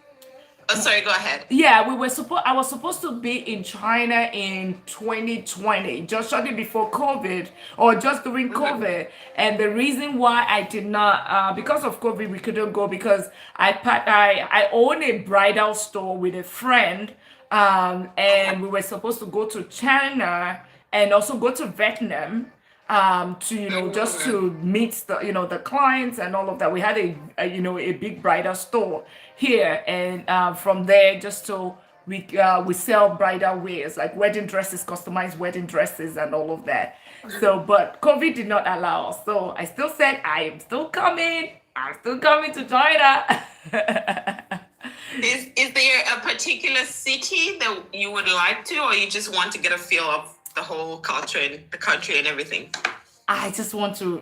Oh, sorry, go ahead. Yeah, I was supposed to be in China in 2020, just shortly before COVID or just during COVID. And the reason why I did not, because of COVID, we couldn't go because I own a bridal store with a friend, and we were supposed to go to China and also go to Vietnam to just to meet the clients and all of that. We had a big bridal store here, and from there just so we sell bridal wears like wedding dresses, customized wedding dresses, and all of that. So, but COVID did not allow us. So I still said I am still coming. I'm still coming to China. Is there a particular city that you would like to, or you just want to get a feel of the whole culture and the country and everything? I just want to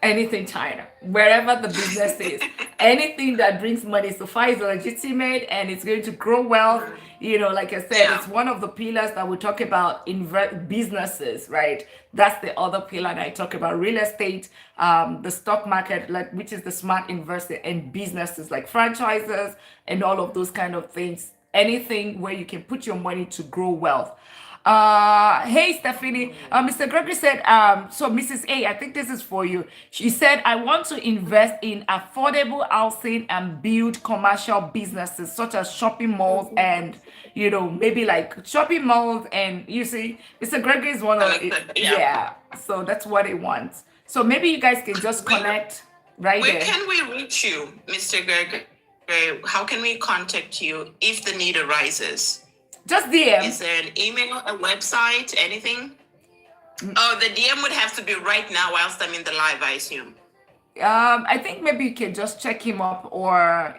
anything China, wherever the business is, anything that brings money so far is legitimate and it's going to grow wealth. Like I said, Yeah. it's one of the pillars that we talk about in businesses, right? That's the other pillar that I talk about: real estate, the stock market, like which is the smart investing, and businesses like franchises and all of those kind of things. Anything where you can put your money to grow wealth. Hey Stephanie, Mr. Gregory said, so Mrs. A, I think this is for you. She said, I want to invest in affordable housing and build commercial businesses such as shopping malls and, maybe like shopping malls. And you see, Mr. Gregory is one I of, like that. Yeah. yeah, so that's what he wants. So maybe you guys can just Where, connect right where there. can we reach you, Mr. Gregory? How can we contact you if the need arises? Just DM. Is there an email, a website, anything? Oh, the DM would have to be right now whilst I'm in the live, I assume. I think maybe you can just check him up, or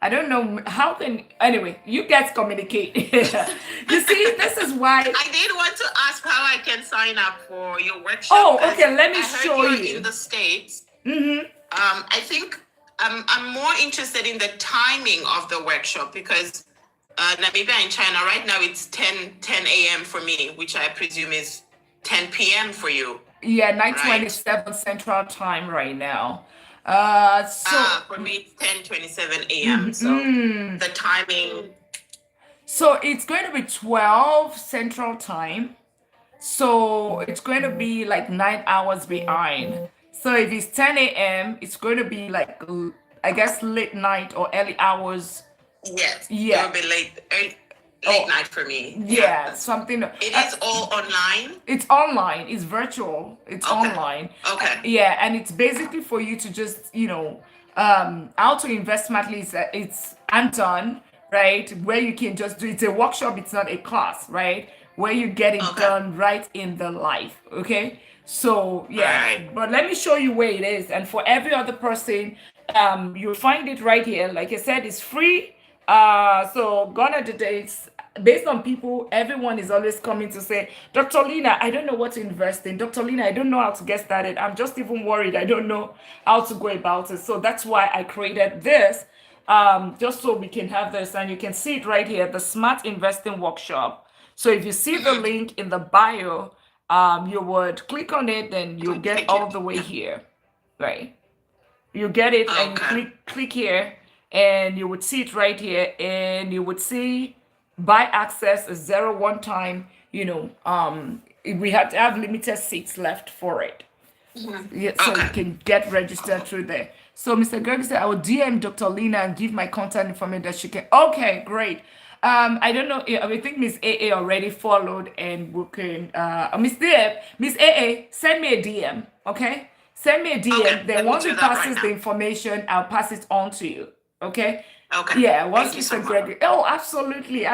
I don't know how can. Anyway, you guys communicate. You see, this is why. I did want to ask how I can sign up for your workshop. Oh, as okay. Let me I heard show you're you. in the States. Mm-hmm. I think I'm more interested in the timing of the workshop because Namibia and China right now it's 10 a.m. for me, which I presume is 10 p.m. for you, Yeah, right? 9:27 Central Time right now. So For me it's 10:27 a.m. So mm, the timing. so it's going to be 12 Central Time. So it's going to be like 9 hours behind. So if it's 10 a.m., it's going to be like, I guess, late night or early hours. Yes, it Yeah. will be late Oh, night for me. Yeah, yeah, something. it is all online. It's online. It's virtual. It's Okay. online. Okay. Yeah, and it's basically for you to just, how to invest smartly. It's Anton, right? Where you can just do it's a workshop. It's not a class, right? Where you get it Okay. done right in the life. Okay. So yeah, Right. but let me show you where it is. And for every other person, you'll find it right here. Like I said, it's free. So gone are the days. Based on people, everyone is always coming to say, Dr. Lina, I don't know what to invest in. Dr. Lina, I don't know how to get started. I'm just even worried. I don't know how to go about it. So that's why I created this, just so we can have this. And you can see it right here, the Smart Investing Workshop. So if you see the link in the bio, you would click on it, then you'll get Thank all you. the way here, right? You get it and you Okay. click here and you would see it right here, and you would see buy access is 0 1 time. We have to have limited seats left for it. Yeah, so you Okay. can get registered through there. So Mr. Gregory said, I will DM Dr. Lina and give my contact information that she can. Okay, great. I don't know. I think Miss AA already followed, and we can. Miss AA, send me a DM. Okay, send me a DM. Okay. Then Let me once do it that right passes the now. information, I'll pass it on to you. Okay. Okay. Yeah, once Thank you so Mr. much. Gregory. Oh, absolutely.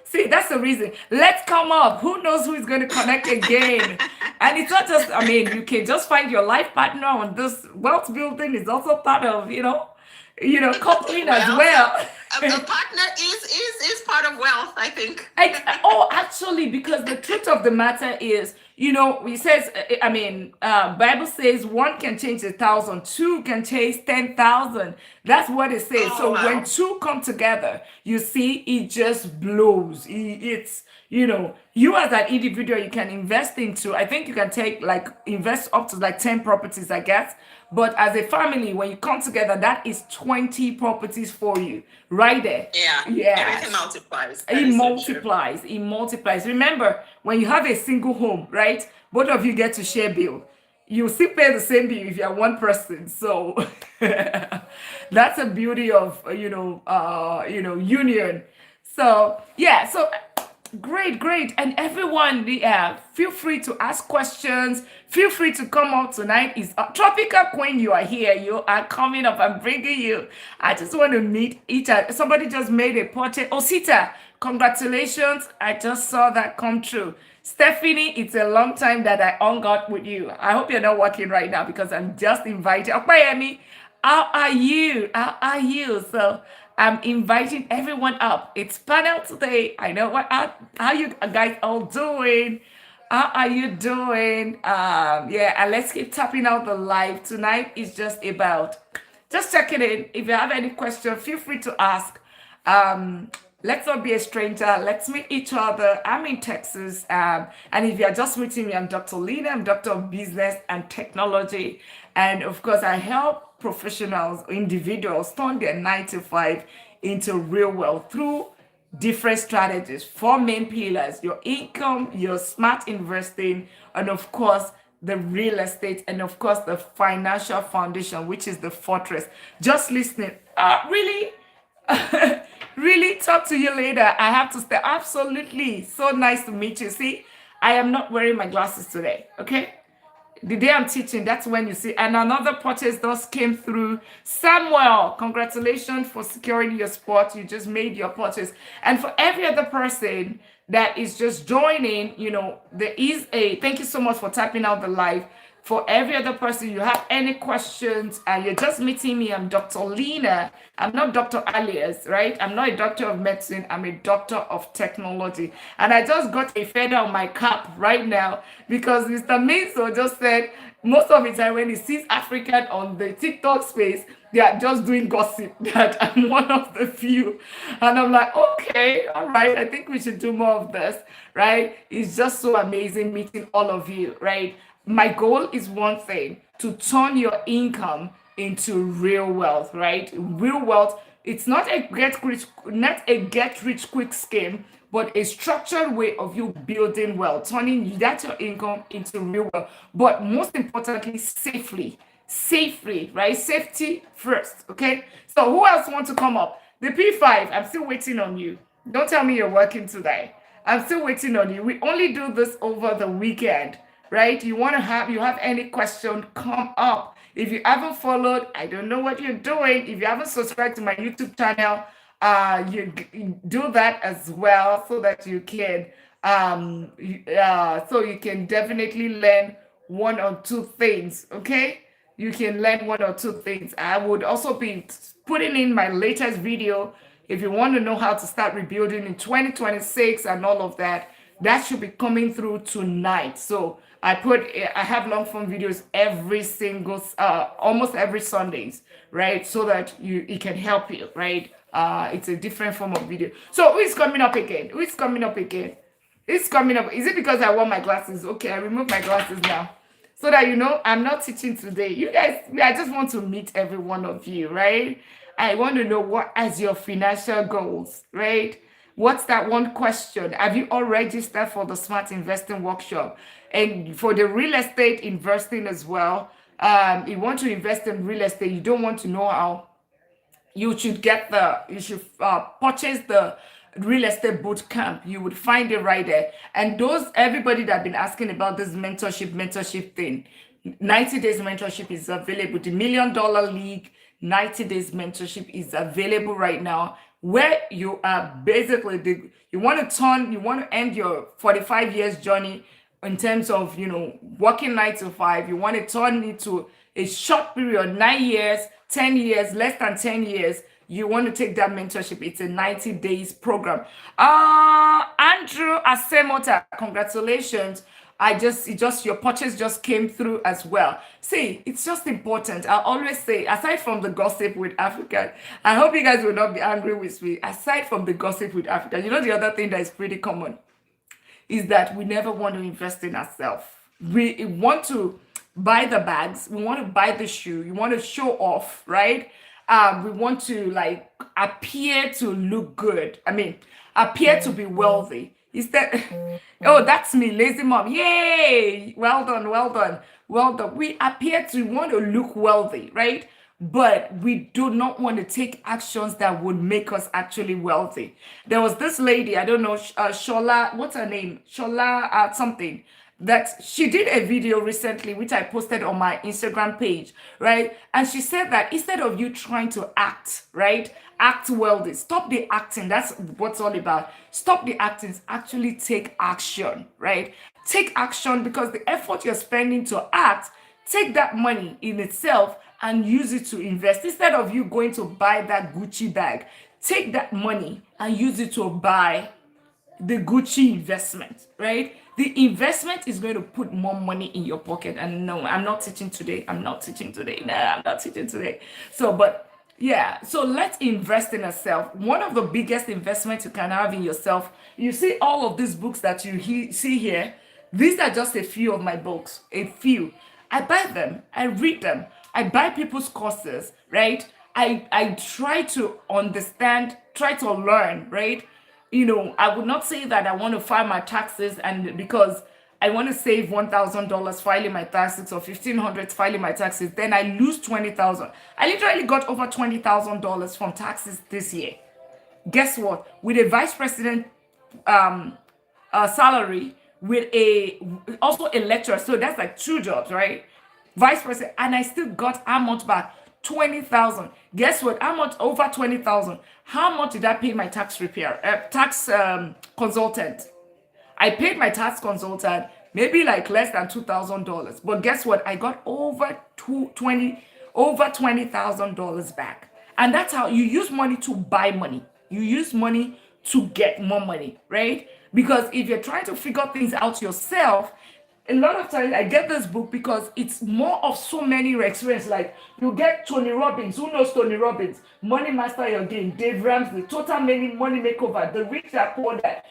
See, that's the reason. Let's come up. Who knows who is going to connect again? And it's not just, you can just find your life partner on this. Wealth building is also part of, coupling as Well, well. a partner is part of wealth, I think. Actually, because the truth of the matter is, it says, Bible says one can change 1,000, two can change 10,000. That's what it says. Oh So when wow. two come together, you see, it just blows. It's, you as an individual, you can invest into, I think you can invest up to like 10 properties, I guess. But as a family, when you come together, that is 20 properties for you right there. Yeah. Yeah. Everything multiplies. That It is so true. multiplies. It multiplies. Remember, when you have a single home, right? Both of you get to share bill. You still pay the same bill if you're one person. So that's a beauty of union. So yeah. So great. And everyone, feel free to ask questions. Feel free to come up tonight. Is Tropical Queen, you are here. You are coming up. I'm bringing you. I just want to meet each other. Somebody just made a portrait. Osita, congratulations. I just saw that come true. Stephanie, it's a long time that I hung out with you. I hope you're not working right now because I'm just invited. Miami, how are you? How are you? So I'm inviting everyone up. It's panel today. I know how you guys all doing. How are you doing? Yeah, and let's keep tapping out the live. Tonight is just about just checking in. If you have any question, feel free to ask. Um, let's not be a stranger. Let's meet each other. I'm in Texas. And if you're just meeting me, I'm Dr. Lina. I'm Doctor of Business and Technology. And of course, I help professionals, individuals turn their 9 to 5 into real wealth through different strategies, four main pillars: your income, your smart investing, and of course the real estate, and of course the financial foundation, which is the fortress. Just listening. Really? Really? Talk to you later. I have to stay. Absolutely. So nice to meet you. See, I am not wearing my glasses today. Okay, the day I'm teaching, that's when you see. And another purchase just came through. Samuel, congratulations for securing your spot. You just made your purchase. And for every other person that is just joining, there is a thank you so much for tapping out the live. For every other person, you have any questions, and you're just meeting me, I'm Dr. Lina. I'm not Dr. Alias, right? I'm not a doctor of medicine. I'm a doctor of technology. And I just got a feather on my cap right now because Mr. Minso just said most of the time when he sees African on the TikTok space, they are just doing gossip that I'm one of the few. And I'm like, okay, all right, I think we should do more of this, right? It's just so amazing meeting all of you, right? My goal is one thing: to turn your income into real wealth, right? Real wealth. It's not a get rich quick scheme, but a structured way of you building wealth, turning that your income into real wealth. But most importantly, safely, right? Safety first. Okay. So who else want to come up? The P5. I'm still waiting on you. Don't tell me you're working today. I'm still waiting on you. We only do this over the weekend, right? You have any question, come up. If you haven't followed, I don't know what you're doing. If you haven't subscribed to my YouTube channel, you do that as well, so that you can so you can definitely learn one or two things. Okay, you can learn one or two things. I would also be putting in my latest video if you want to know how to start rebuilding in 2026 and all of that. That should be coming through tonight. So I have long form videos every single almost every Sundays, right? So that it can help you, right? It's a different form of video. So who is coming up again? Who is coming up again? It's coming up. Is it because I wore my glasses? Okay, I remove my glasses now. So that I'm not teaching today. You guys, I just want to meet every one of you, right? I want to know what as your financial goals, right? What's that one question? Have you all registered for the Smart Investing Workshop? And for the real estate investing as well, you want to invest in real estate, you don't want to know how, you should purchase the real estate boot camp. You would find it right there. And everybody that have been asking about this mentorship thing, 90 days mentorship is available. The $1 Million League 90 days mentorship is available right now, where you are basically you want to end your 45 years journey in terms of working 9 to 5. You want to turn it to a short period, 9 years, 10 years, less than 10 years. You want to take that mentorship. It's a 90 days program. Andrew Asemota, congratulations. Your purchase just came through as well. See, it's just important. I always say, aside from the gossip with Africa, I hope you guys will not be angry with me. Aside from the gossip with Africa, the other thing that is pretty common is that we never want to invest in ourselves. We want to buy the bags. We want to buy the shoe. You want to show off, right? We want to appear to look good. Appear to be wealthy. Oh, that's me, lazy mom. Yay! Well done, well done, well done. We want to look wealthy, right? But we do not want to take actions that would make us actually wealthy. There was this lady, I don't know, Shola, what's her name? Shola something. That she did a video recently, which I posted on my Instagram page, right? And she said that instead of you trying to act, right? Act wealthy. Stop the acting. That's what's all about. Stop the acting. Actually take action, right? Take action, because the effort you're spending to act, take that money in itself and use it to invest. Instead of you going to buy that Gucci bag, take that money and use it to buy the Gucci investment, right? The investment is going to put more money in your pocket. And no, I'm not teaching today. I'm not teaching today. No, I'm not teaching today. So, but yeah, so let's invest in ourselves. One of the biggest investments you can have in yourself, you see all of these books that you see here, these are just a few of my books, a few. I buy them, I read them, I buy people's courses, right? I try to understand, try to learn, right? I would not say that I want to file my taxes and because I want to save $1,000 filing my taxes or $1,500 filing my taxes, then I lose 20,000. I literally got over $20,000 from taxes this year. Guess what? With a vice president salary, with also a lecturer, so that's like two jobs, right? Vice president, and I still got how much back? 20,000. Guess what? How much over 20,000? How much did I pay my tax consultant? I paid my tax consultant maybe like less than $2,000. But guess what? I got over $20,000 back. And that's how you use money to buy money. You use money to get more money, right? Because if you're trying to figure things out yourself, a lot of times I get this book because it's more of so many experience. Like you get Tony Robbins. Who knows Tony Robbins? Money Master Your Game. Dave Ramsey. Total Money Makeover. The Rich Dad Poor Dad.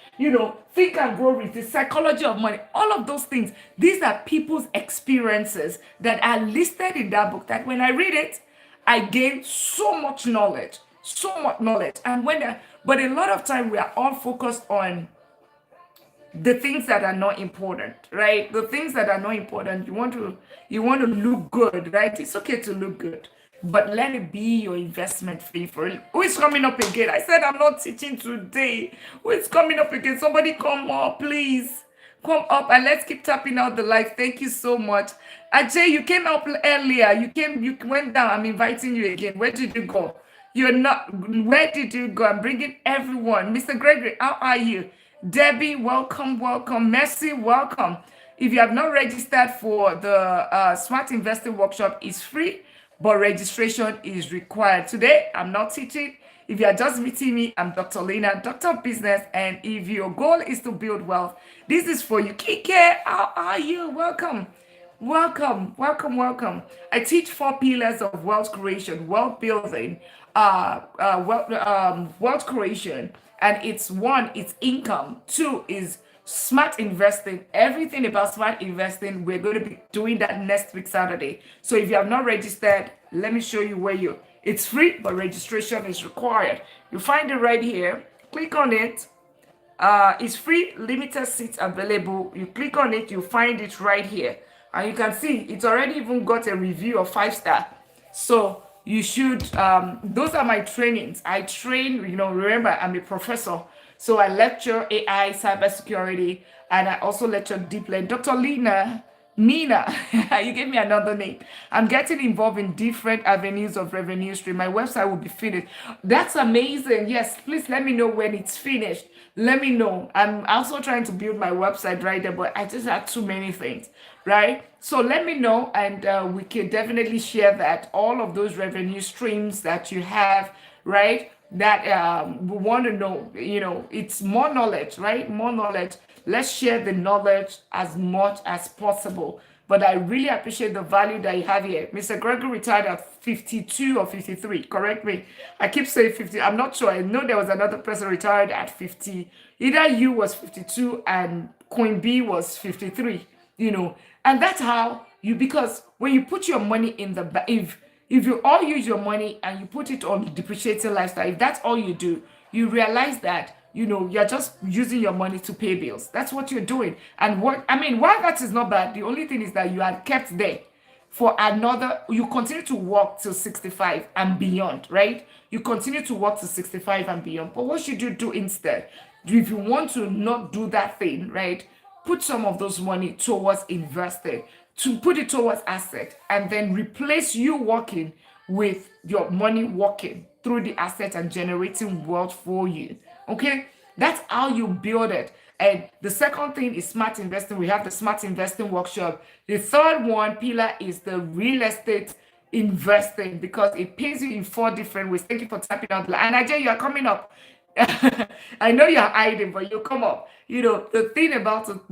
Think and Grow Rich. The Psychology of Money. All of those things. These are people's experiences that are listed in that book. That when I read it, I gain so much knowledge. So much knowledge. And but a lot of time we are all focused on the things that are not important, right? The things that are not important, you want to look good, right? It's okay to look good, but let it be your investment fee for it. Who is coming up again? I said I'm not teaching today. Who is coming up again? Somebody come up, please. Come up and let's keep tapping out the light. Thank you so much. Ajay, you came up earlier. You went down. I'm inviting you again. Where did you go? Where did you go? I'm bringing everyone. Mr. Gregory, how are you? Debbie, welcome. Mercy, welcome. If you have not registered for the Smart Investing Workshop, it's free, but registration is required. Today, I'm not teaching. If you are just meeting me, I'm Dr. Lina, Doctor of Business, and if your goal is to build wealth, this is for you. Kike, how are you? Welcome. I teach 4 pillars of wealth creation, wealth building, wealth creation. And it's 1, it's income. 2 is smart investing. Everything about smart investing, we're going to be doing that next week, Saturday. So if you have not registered, let me show you where it's free, but registration is required. You find it right here. Click on it. It's free, limited seats available. You click on it, you find it right here. And you can see it's already even got a review of 5-star. So you should, those are my trainings. I train, remember, I'm a professor. So I lecture AI, cybersecurity, and I also lecture deep learning. Dr. Nina, you gave me another name. I'm getting involved in different avenues of revenue stream. My website will be finished. That's amazing. Yes, please let me know when it's finished. Let me know. I'm also trying to build my website right there, but I just have too many things, right? So let me know, and we can definitely share that. All of those revenue streams that you have, right? That we want to know, it's more knowledge, right? More knowledge. Let's share the knowledge as much as possible. But I really appreciate the value that you have here. Mr. Gregory retired at 52 or 53. Correct me. I keep saying 50. I'm not sure. I know there was another person retired at 50. Either you was 52 and Queen B was 53, And that's how because when you put your money in the if you all use your money and you put it on depreciating lifestyle, if that's all you do, you realize that you're just using your money to pay bills. That's what you're doing. And while that is not bad, the only thing is that you are kept there for you continue to work till 65 and beyond, right? You continue to work till 65 and beyond. But what should you do instead? If you want to not do that thing, right? Put some of those money towards investing, to put it towards asset, and then replace you working with your money working through the asset and generating wealth for you. Okay, that's how you build it. And the second thing is smart investing. We have the smart investing workshop. The third pillar is the real estate investing, because it pays you in 4 different ways. Thank you for tapping out. And Ajay, you are coming up. I know you're hiding, but you come up. The thing about it,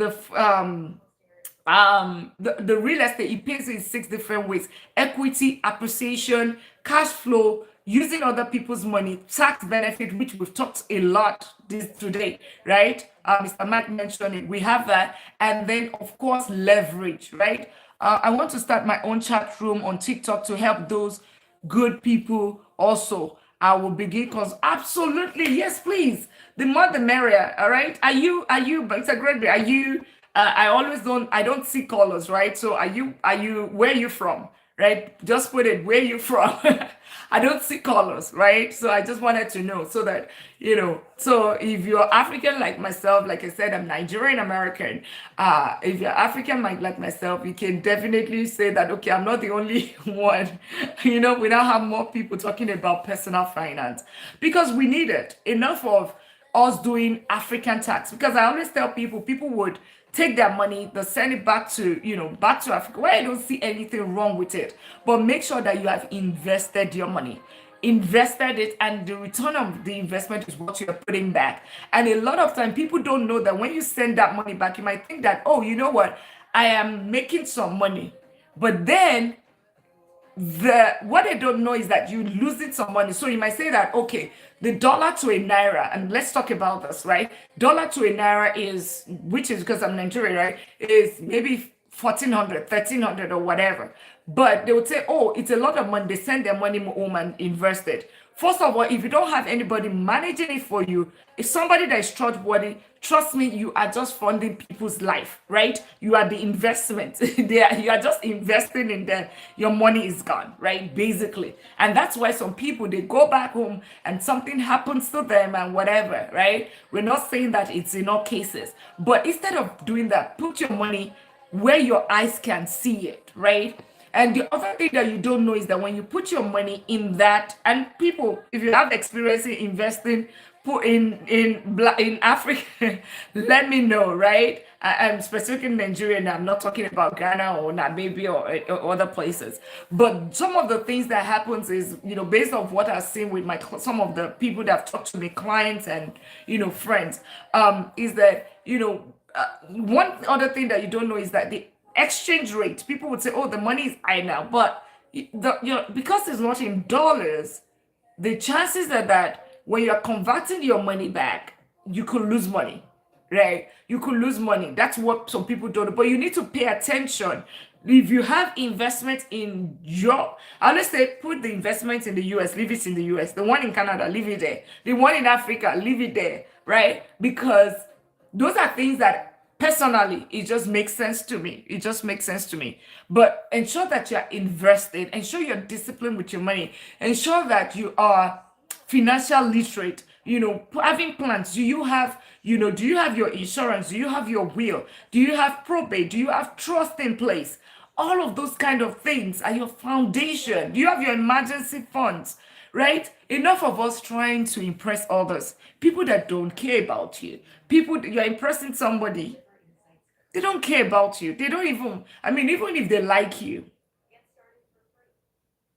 the real estate, it pays in 6 different ways: equity, appreciation, cash flow, using other people's money, tax benefit, which we've talked a lot this today, right? Mr. Matt mentioned it. We have that. And then, of course, leverage, right? I want to start my own chat room on TikTok to help those good people also. I will begin, because absolutely, yes, please. The more the merrier. All right. Mr. Gregory, are you I don't see colors, right? So where are you from? Right? Just put it where you from. I don't see colors, right? So I just wanted to know, so that so if you're African like myself, like I said, I'm Nigerian American. If you're African like myself, you can definitely say that, okay, I'm not the only one. We now have more people talking about personal finance, because we need it. Enough of us doing African tax, because I always tell people would take their money, they'll send it back to Africa, where I don't see anything wrong with it. But make sure that you have invested your money, invested it, and the return of the investment is what you're putting back. And a lot of time, people don't know that when you send that money back, you might think that, oh, you know what, I am making some money. But then what they don't know is that you're losing some money. So you might say that, okay, the dollar to a naira, and let's talk about this, right? Dollar to a naira is, which is, because I'm Nigerian, right, is maybe 1,400, 1,300 or whatever. But they would say, oh, it's a lot of money. They send their money home and invest it. First of all, if you don't have anybody managing it for you, if somebody that is trustworthy, trust me, you are just funding people's life, right? You are the investment. You are just investing in them. Your money is gone, right? Basically. And that's why some people, they go back home and something happens to them and whatever, right? We're not saying that it's in all cases. But instead of doing that, put your money where your eyes can see it, right? And the other thing that you don't know is that when you put your money in that, and people, if you have experience in investing, put in Africa, let me know, right? I'm specifically Nigerian. I'm not talking about Ghana or Namibia or other places. But some of the things that happens is, based on what I've seen with some of the people that have talked to me, clients and friends, is that one other thing that you don't know is that the exchange rate. People would say, oh, the money is high now, but because it's not in dollars, the chances are that when you're converting your money back, you could lose money, right? You could lose money. That's what some people don't know, but you need to pay attention. If you have investment in I always say, put the investment in the US, leave it in the US. The one in Canada, leave it there. The one in Africa, leave it there, right? Because those are things that personally, it just makes sense to me. It just makes sense to me. But ensure that you're invested. Ensure you're disciplined with your money. Ensure that you are financial literate. Having plans. Do you have your insurance? Do you have your will? Do you have probate? Do you have trust in place? All of those kind of things are your foundation. Do you have your emergency funds? Right? Enough of us trying to impress others. People that don't care about you. People, you're impressing somebody. They don't care about you. They don't even if they like you,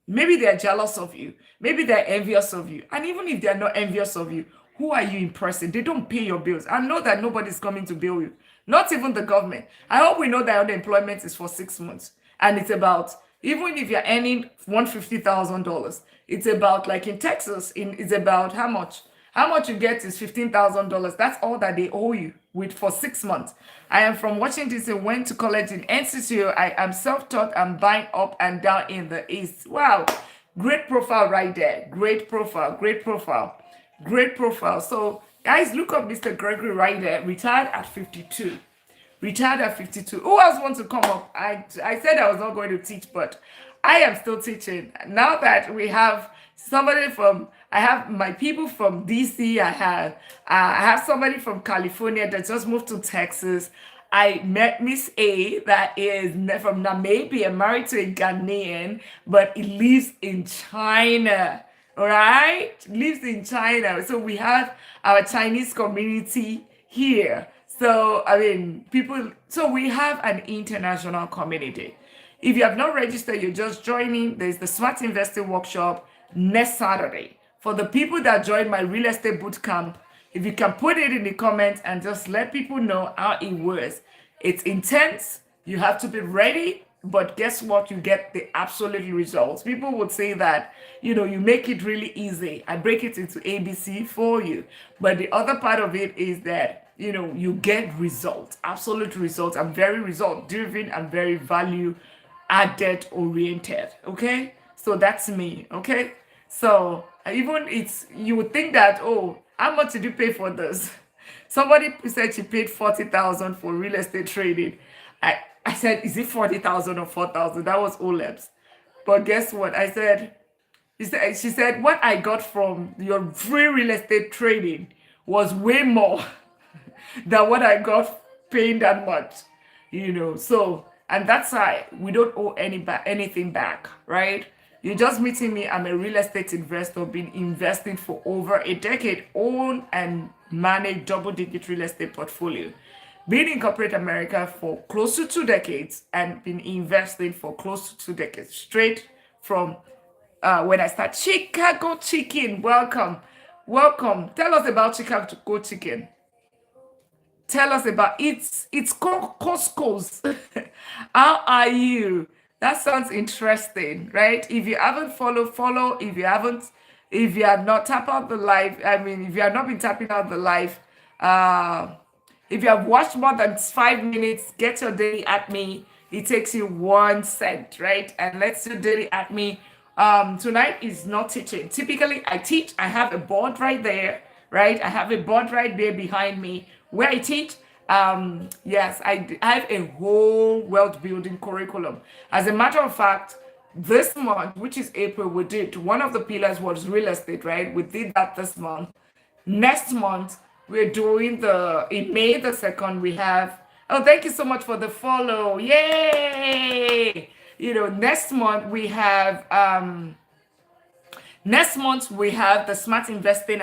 maybe they're jealous of you. Maybe they're envious of you. And even if they're not envious of you, who are you impressing? They don't pay your bills. I know that nobody's coming to bill you. Not even the government. I hope we know that unemployment is for 6 months. And it's about, even if you're earning $150,000, it's about, like in Texas, it's about how much? How much you get is $15,000. That's all that they owe you for 6 months. I am from Washington, D.C., went to college in NCCU. I am self-taught. I'm buying up and down in the East. Wow. Great profile right there. Great profile. Great profile. Great profile. So, guys, look up Mr. Gregory right there. Retired at 52. Retired at 52. Who else wants to come up? I said I was not going to teach, but I am still teaching. Now that we have I have my people from DC. I have somebody from California that just moved to Texas. I met Miss A that is from Namibia, married to a Ghanaian, but he lives in China. All right, lives in China. So we have our Chinese community here. So so we have an international community. If you have not registered, you're just joining. There's the Smart Investing Workshop next Saturday. For the people that join my real estate bootcamp, If you can put it in the comments and just let people know how it was. It's intense. You have to be ready, but guess what? You get the absolute results. People would say that, you make it really easy. I break it into ABC for you. But the other part of it is that, you get results, absolute results. I'm very result driven. I'm very value added oriented. Okay. So that's me. Okay. So even you would think that, oh, how much did you pay for this? Somebody said she paid 40,000 for real estate trading. I said, is it 40,000 or 4,000? That was OLEPs. But guess what? She said, what I got from your free real estate trading was way more than what I got paying that much. So, and that's why we don't owe anything back, right? You're just meeting me. I'm a real estate investor, been investing for over a decade, own and manage double-digit real estate portfolio. Been in corporate America for close to 2 decades and been investing for close to 2 decades, straight from when I start. Chicago Chicken, welcome. Tell us about Chicago Chicken. Tell us about it's Costco's. How are you? That sounds interesting, right? If you haven't follow. If you have not tapped out the live, if you have not been tapping out the live, if you have watched more than 5 minutes, get your daily at me. It takes you 1 cent, right? And let's do daily at me. Tonight is not teaching. Typically, I teach. I have a board right there, right? I have a board right there behind me where I teach. Yes, I have a whole wealth building curriculum. As a matter of fact, this month, which is April, we did one of the pillars was real estate, right? We did that this month. Next month, we're doing in May the 2nd, we have, oh, thank you so much for the follow. Yay! Next month we have the Smart Investing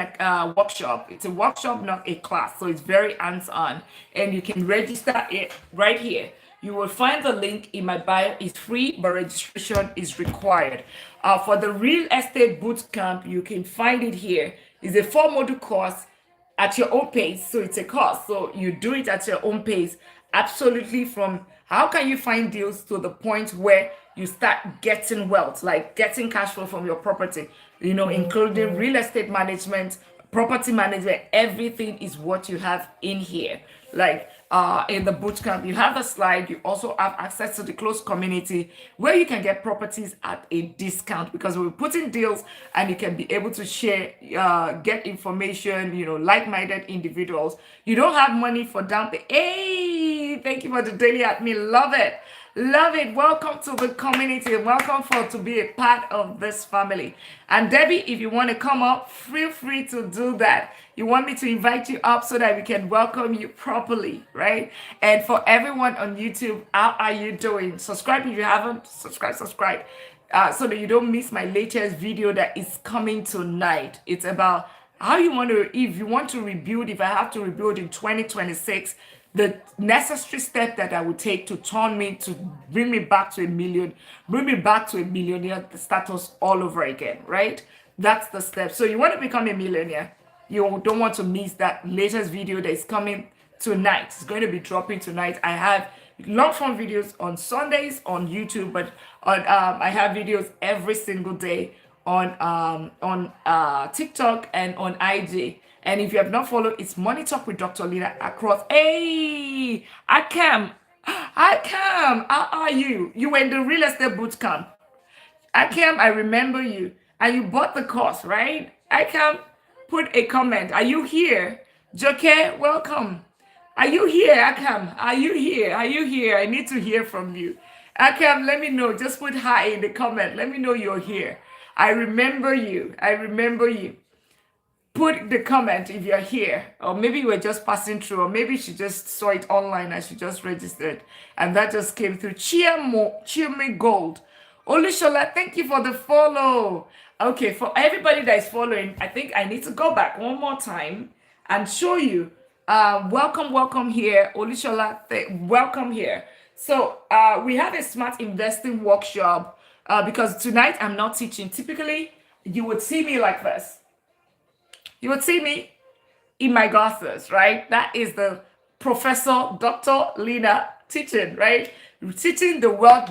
workshop. It's a workshop, not a class. So it's very hands-on. And you can register it right here. You will find the link in my bio. It's free, but registration is required. For the Real Estate Bootcamp, you can find it here. It's a 4-module course at your own pace. So it's a course. So you do it at your own pace. Absolutely, from how can you find deals to the point where you start getting wealth, like getting cash flow from your property, including real estate management, property management. Everything is what you have in here. Like in the bootcamp, you have the slide. You also have access to the closed community where you can get properties at a discount because we're putting deals and you can be able to share, get information, like-minded individuals. You don't have money for down payment. Hey, thank you for the daily at me. Love it. Love it. Welcome to the community. Welcome to be a part of this family. And Debbie, if you want to come up, feel free to do that. You want me to invite you up so that we can welcome you properly, right? And for everyone on YouTube, how are you doing? Subscribe if you haven't. Subscribe. So that you don't miss my latest video that is coming tonight. It's about how you want to, if you want to rebuild, if I have to rebuild in 2026, the necessary step that I would take to bring me back to a millionaire status all over again, right? That's the step. So you want to become a millionaire. You don't want to miss that latest video that is coming tonight. It's going to be dropping tonight. I have long form videos on Sundays on YouTube, but I have videos every single day on TikTok and on IG. And if you have not followed, it's Money Talk with Dr. Lina across. Hey, Akam, how are you? You were in the real estate bootcamp. Akam, I remember you. And you bought the course, right? Akam, put a comment. Are you here? Joke, welcome. Are you here, Akam? Are you here? I need to hear from you. Akam, let me know. Just put hi in the comment. Let me know you're here. I remember you. Put the comment if you're here, or maybe you were just passing through, or maybe she just saw it online and she just registered and that just came through. Cheer me gold. Olushola, thank you for the follow. Okay, for everybody that is following, I think I need to go back one more time and show you. Welcome here, Olushola. Welcome here. So we have a smart investing workshop because tonight I'm not teaching. Typically, you would see me like this. You would see me in my glasses, right? That is the Professor Dr. Lina teaching, right? Teaching the wealth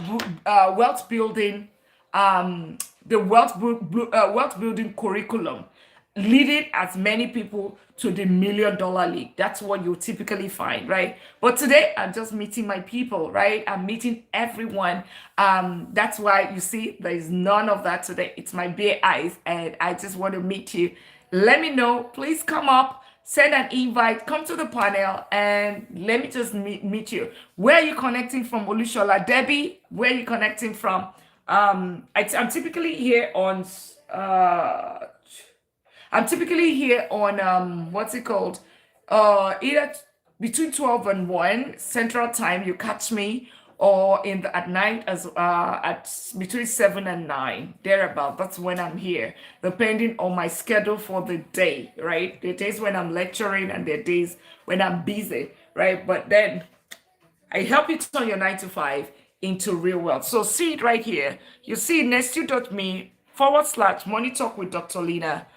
building, the wealth building curriculum, leading as many people to the $1 million league. That's what you typically find, right? But today I'm just meeting my people, right? I'm meeting everyone. That's why you see there is none of that today. It's my bare eyes, and I just want to meet you. Let me know. Please come up, send an invite, come to the panel, and let me just meet you. Where are you connecting from, Olushola? Debbie, where are you connecting from? I'm typically here on I'm typically here on what's it called? Either between 12 and 1 Central Time, you catch me, or in the at night as at between 7 and 9, thereabout. That's when I'm here, depending on my schedule for the day, right? The days when I'm lecturing and the days when I'm busy, right? But then I help you turn your 9 to 5 into real wealth. So see it right here. You see nestu.me/ Money Talk with Dr. Lina.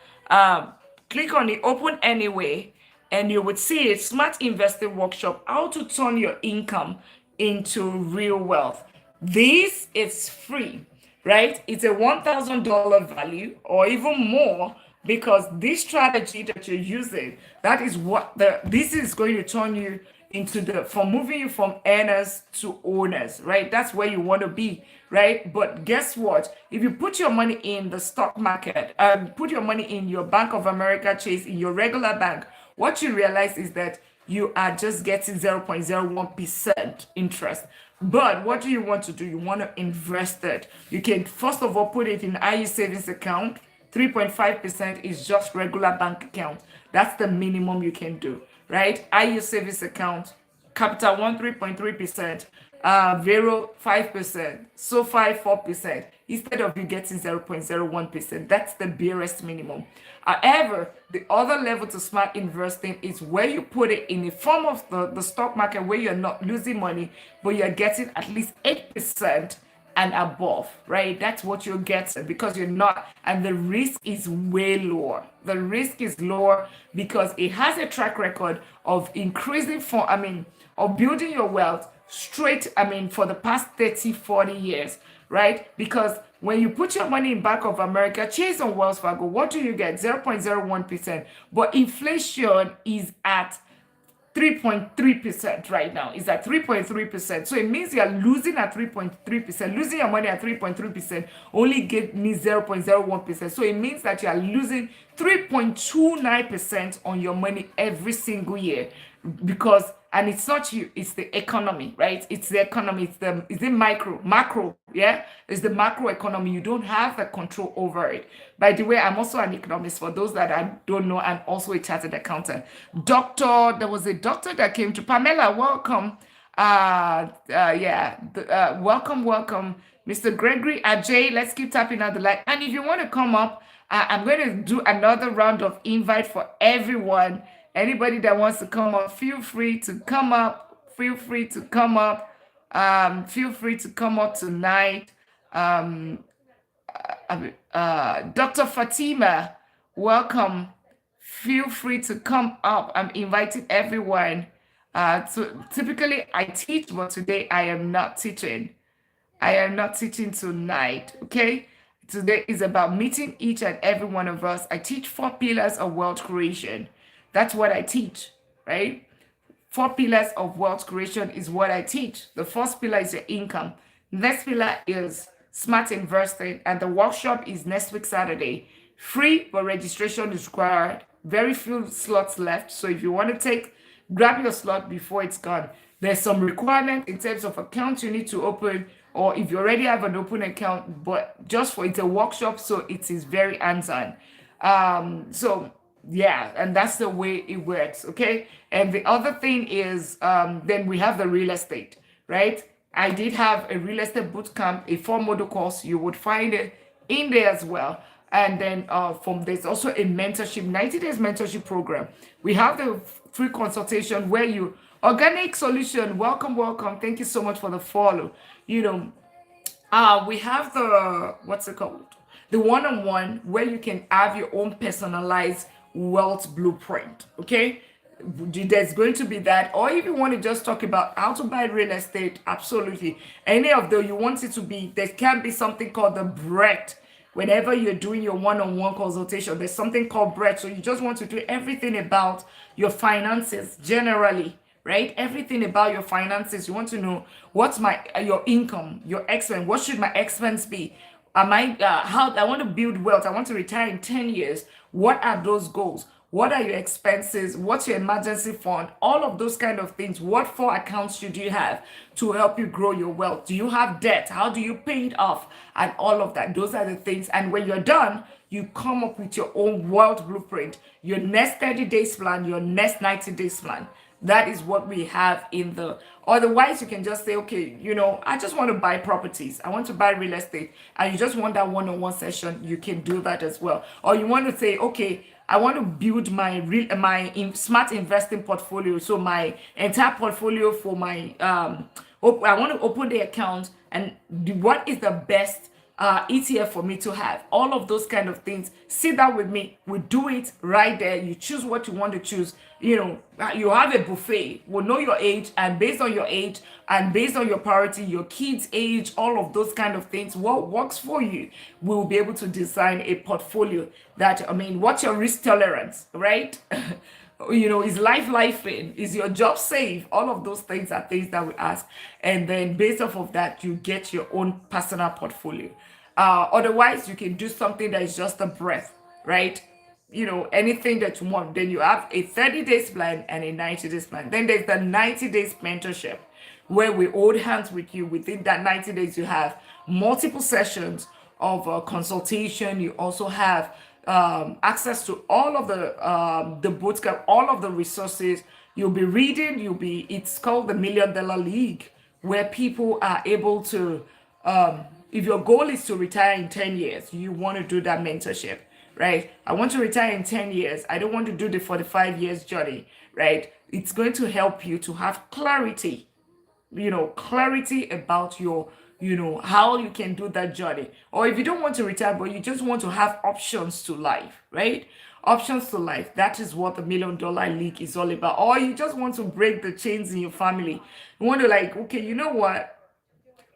Click on the open anyway, and you would see a smart investing workshop, how to turn your income into real wealth. This is free, right? It's a $1,000 value or even more, because this strategy that you're using, that is what this is going to turn you into from moving you from earners to owners, right? That's where you want to be, right? But guess what? If you put your money in the stock market, put your money in your Bank of America Chase, in your regular bank, what you realize is that you are just getting 0.01% interest. But what do you want to do? You want to invest it. You can first of all put it in IU savings account. 3.5% is just regular bank account. That's the minimum you can do, right? IU savings account, Capital One 3.3%, Vero 5%, SoFi 4%, instead of you getting 0.01%. That's the barest minimum. However, the other level to smart investing is where you put it in the form of the stock market, where you're not losing money, but you're getting at least 8% and above, right? That's what you're getting, because you're not, and the risk is way lower. The risk is lower because it has a track record of increasing of building your wealth for the past 30, 40 years, right? Because when you put your money in Bank of America, Chase, on Wells Fargo, what do you get? 0.01%. But inflation is at 3.3% right now. Is at 3.3%. So it means you're losing at 3.3%. Losing your money at 3.3% only give me 0.01%. So it means that you are losing 3.29% on your money every single year, because, and it's not you, it's the economy, right? It's the economy, it's the macro, yeah? It's the macro economy. You don't have the control over it. By the way, I'm also an economist. For those that don't know, I'm also a chartered accountant. There was a doctor that came to Pamela. Welcome. Welcome, Mr. Gregory Ajay. Let's keep tapping on the line. And if you want to come up, I'm going to do another round of invite for everyone. Anybody that wants to come up, feel free to come up. Feel free to come up. Feel free to come up tonight. Dr. Fatima, welcome. Feel free to come up. I'm inviting everyone. Typically I teach, but today I am not teaching. I am not teaching tonight, okay? Today is about meeting each and every one of us. I teach 4 pillars of wealth creation. That's what I teach, right? 4 pillars of wealth creation is what I teach. The first pillar is your income. Next pillar is smart investing, and the workshop is next week Saturday. Free, but registration is required. Very few slots left. So if you want to grab your slot before it's gone. There's some requirement in terms of accounts you need to open, or if you already have an open account, but it's a workshop, so it is very hands-on. Yeah, and that's the way it works, okay? And the other thing is, then we have the real estate, right? I did have a real estate bootcamp, a 4-module course. You would find it in there as well. And then there's also a mentorship, 90 days mentorship program. We have the free consultation where Organic Solution, welcome. Thank you so much for the follow. We have the, what's it called? The one-on-one, where you can have your own personalized wealth blueprint. Okay, there's going to be that. Or if you want to just talk about how to buy real estate, absolutely. Any of the you want it to be, there can be something called the breadth. Whenever you're doing your one-on-one consultation, there's something called breadth. So you just want to do everything about your finances generally, right? Everything about your finances. You want to know what's my your income, your expense. What should my expense be? Am I how I want to build wealth? I want to retire in 10 years. What are those goals? What are your expenses? What's your emergency fund? All of those kind of things. What four accounts should you have to help you grow your wealth? Do you have debt? How do you pay it off? And all of that. Those are the things. And when you're done, you come up with your own wealth blueprint, your next 30 days plan, your next 90 days plan. That is what we have in the, otherwise you can just say, okay, I just want to buy properties, I want to buy real estate, and you just want that one-on-one session. You can do that as well. Or you want to say, okay, I want to build my smart investing portfolio, so my entire portfolio for my I want to open the account, and what is the best ETF for me to have. All of those kind of things. Sit down with me. We do it right there. You choose what you want to choose. You have a buffet. We'll know your age, and based on your age and based on your priority, your kids' age, all of those kind of things, what works for you, we will be able to design a portfolio that, what's your risk tolerance, right? Is life in? Is your job safe? All of those things are things that we ask. And then based off of that, you get your own personal portfolio. Otherwise, you can do something that is just a breath, right? Anything that you want. Then you have a 30 days plan and a 90 days plan. Then there's the 90 days mentorship, where we hold hands with you. Within that 90 days, you have multiple sessions of consultation. You also have access to all of the books, all of the resources. You'll be reading. It's called the $1 Million League, where people are able to, if your goal is to retire in 10 years, you want to do that mentorship, right? I want to retire in 10 years. I don't want to do the 45 years journey, right? It's going to help you to have clarity about your, how you can do that journey. Or if you don't want to retire, but you just want to have options to life, right? Options to life. That is what the $1 Million League is all about. Or you just want to break the chains in your family. You want to okay, you know what?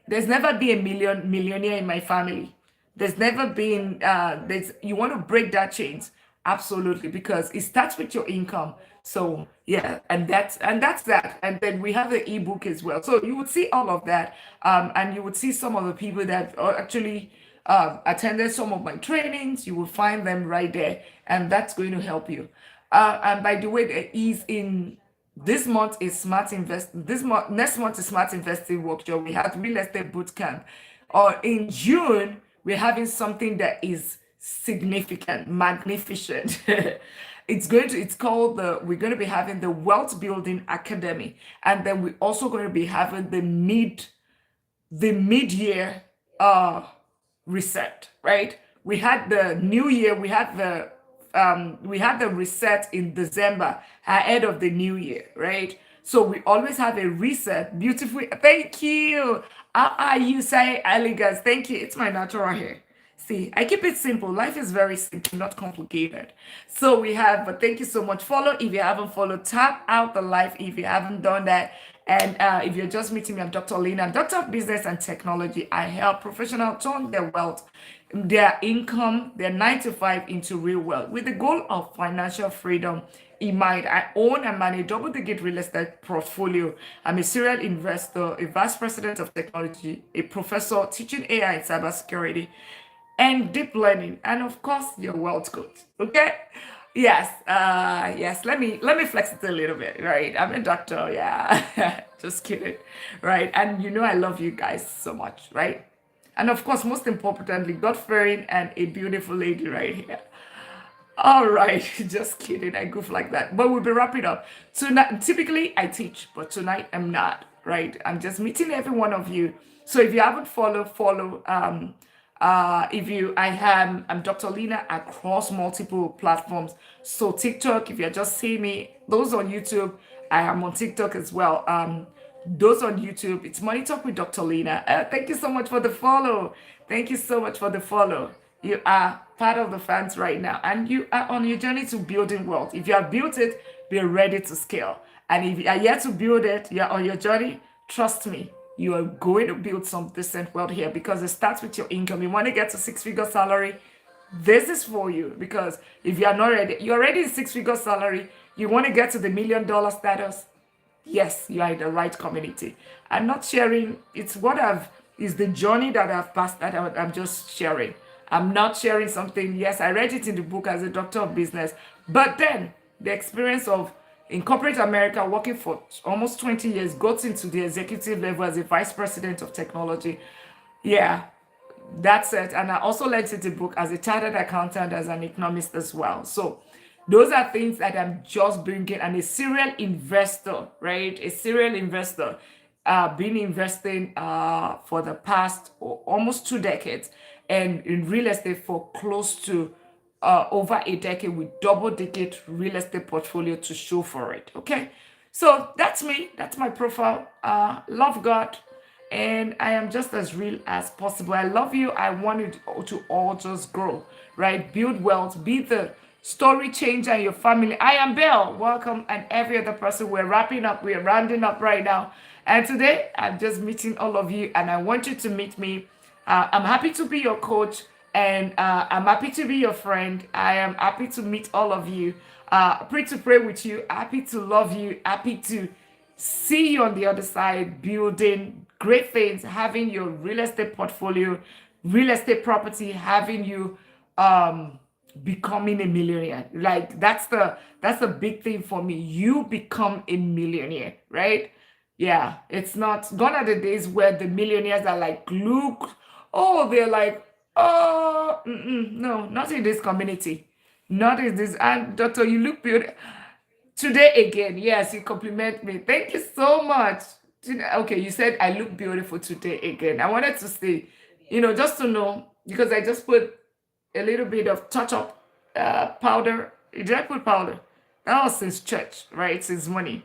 There's never been a millionaire in my family. There's never been you want to break that chains. Absolutely, because it starts with your income. So yeah, and that's that. And then we have the ebook as well. So you would see all of that, and you would see some of the people that actually attended some of my trainings. You will find them right there, and that's going to help you. And by the way, there is in this month is smart invest. Next month is smart investing workshop. We have real estate boot camp. Or in June, we're having something that is significant, magnificent. We're going to be having the Wealth Building Academy, and then we're also going to be having the mid-year reset, right? We had the new year, we had the reset in December ahead of the new year, right? So we always have a reset. Beautiful. Thank you. How are you, say elegance? Thank you. It's my natural hair. See, I keep it simple. Life is very simple, not complicated. So we have, but thank you so much. Follow if you haven't followed. Tap out the live if you haven't done that. And if you're just meeting me, I'm Dr. Lina, Doctor of Business and Technology. I help professionals turn their wealth, their income, their 9 to 5 into real wealth with the goal of financial freedom in mind. I own and manage double-digit real estate portfolio. I'm a serial investor, a vice president of technology, a professor teaching AI and cybersecurity, and deep learning, and of course your wealth coach. Okay, yes, yes, let me flex it a little bit, right? I'm a doctor, yeah. Just kidding, right? And I love you guys so much, right? And of course, most importantly, God-fearing and a beautiful lady right here. All right, just kidding, I goof like that, but we'll be wrapping up tonight. Typically I teach, but tonight I'm not, right? I'm just meeting every one of you. So if you haven't follow. I'm Dr. Lina across multiple platforms. So TikTok, if you're just seeing me, those on YouTube, I am on TikTok as well. Those on YouTube, it's Money Talk with Dr. Lina. Thank you so much for the follow. Thank you so much for the follow. You are part of the fans right now, and you are on your journey to building wealth. If you have built it, be ready to scale. And if you are yet to build it, you're on your journey, trust me, you are going to build some decent wealth here, because it starts with your income. You want to get to six-figure salary, this is for you. Because if you are not ready, you're already in six-figure salary, you want to get to the $1 million status, yes, you are in the right community. I'm not sharing, it's what is the journey that I've passed that I'm just sharing. I'm not sharing something, yes, I read it in the book as a doctor of business, but then the experience of in corporate America, working for almost 20 years, got into the executive level as a vice president of technology. Yeah, that's it. And I also learned in the book as a chartered accountant, as an economist as well. So those are things that I'm just bringing. And a serial investor, right? A serial investor, been investing for the past almost 2 decades, and in real estate for close to over a decade, with double-digit real estate portfolio to show for it. Okay, so that's me. That's my profile. Love God, and I am just as real as possible. I love you. I want you to all just grow, right? Build wealth. Be the story changer in your family. I am Belle. Welcome, and every other person. We're wrapping up. We're rounding up right now. And today, I'm just meeting all of you, and I want you to meet me. I'm happy to be your coach, and I'm happy to be your friend. I am happy to meet all of you. Happy to pray with you. Happy to love you. Happy to see you on the other side, building great things, having your real estate portfolio, real estate property, having you becoming a millionaire. Like that's the big thing for me. You become a millionaire, right? Yeah, it's not gone are the days where the millionaires are like, look, oh, they're like, oh, no, not in this community. Not in this. And doctor, you look beautiful today again. Yes, you compliment me. Thank you so much. Okay, you said I look beautiful today again. I wanted to say, just to know, because I just put a little bit of touch up powder. Did I put powder? That was since church, right? Since money.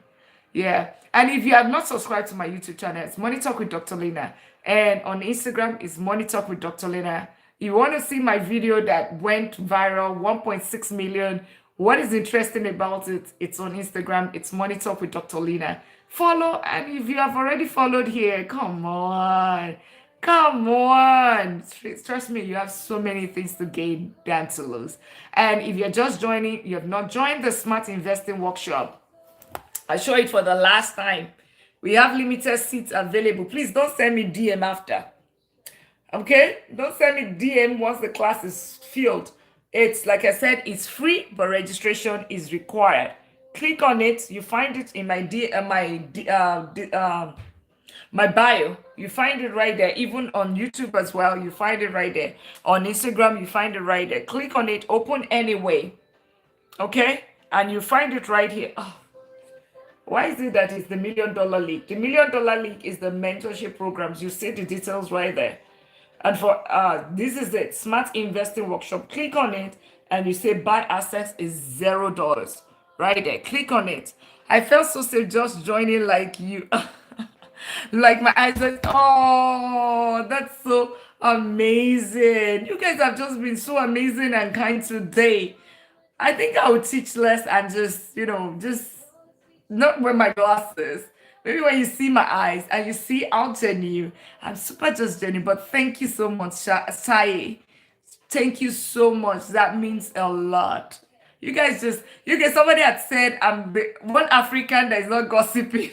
Yeah. And if you have not subscribed to my YouTube channel, it's Money Talk with Dr. Lina. And on Instagram, it's Money Talk with Dr. Lina. You want to see my video that went viral, 1.6 million. What is interesting about it? It's on Instagram. It's Money Talk with Dr. Lina. Follow. And if you have already followed here, come on. Come on. Trust me, you have so many things to gain than to lose. And if you're just joining, you have not joined the Smart Investing Workshop, I show it for the last time. We have limited seats available. Please don't send me DM after. Okay? Don't send me DM once the class is filled. It's like I said, it's free, but registration is required. Click on it. You find it in my bio. You find it right there. Even on YouTube as well, you find it right there. On Instagram, you find it right there. Click on it. Open anyway. Okay? And you find it right here. Oh. Why is it that it's the $1 Million League? The $1 Million League is the mentorship programs. You see the details right there. And for this is it, Smart Investing Workshop. Click on it and you say buy assets is $0. Right there. Click on it. I felt so safe just joining like you. Like my eyes like, oh, that's so amazing. You guys have just been so amazing and kind today. I think I would teach less and just not wear my glasses. Maybe when you see my eyes and you see how genuine, I'm super just genuine. But thank you so much, Sai. Thank you so much. That means a lot. You guys, somebody had said I'm the one African that is not gossiping,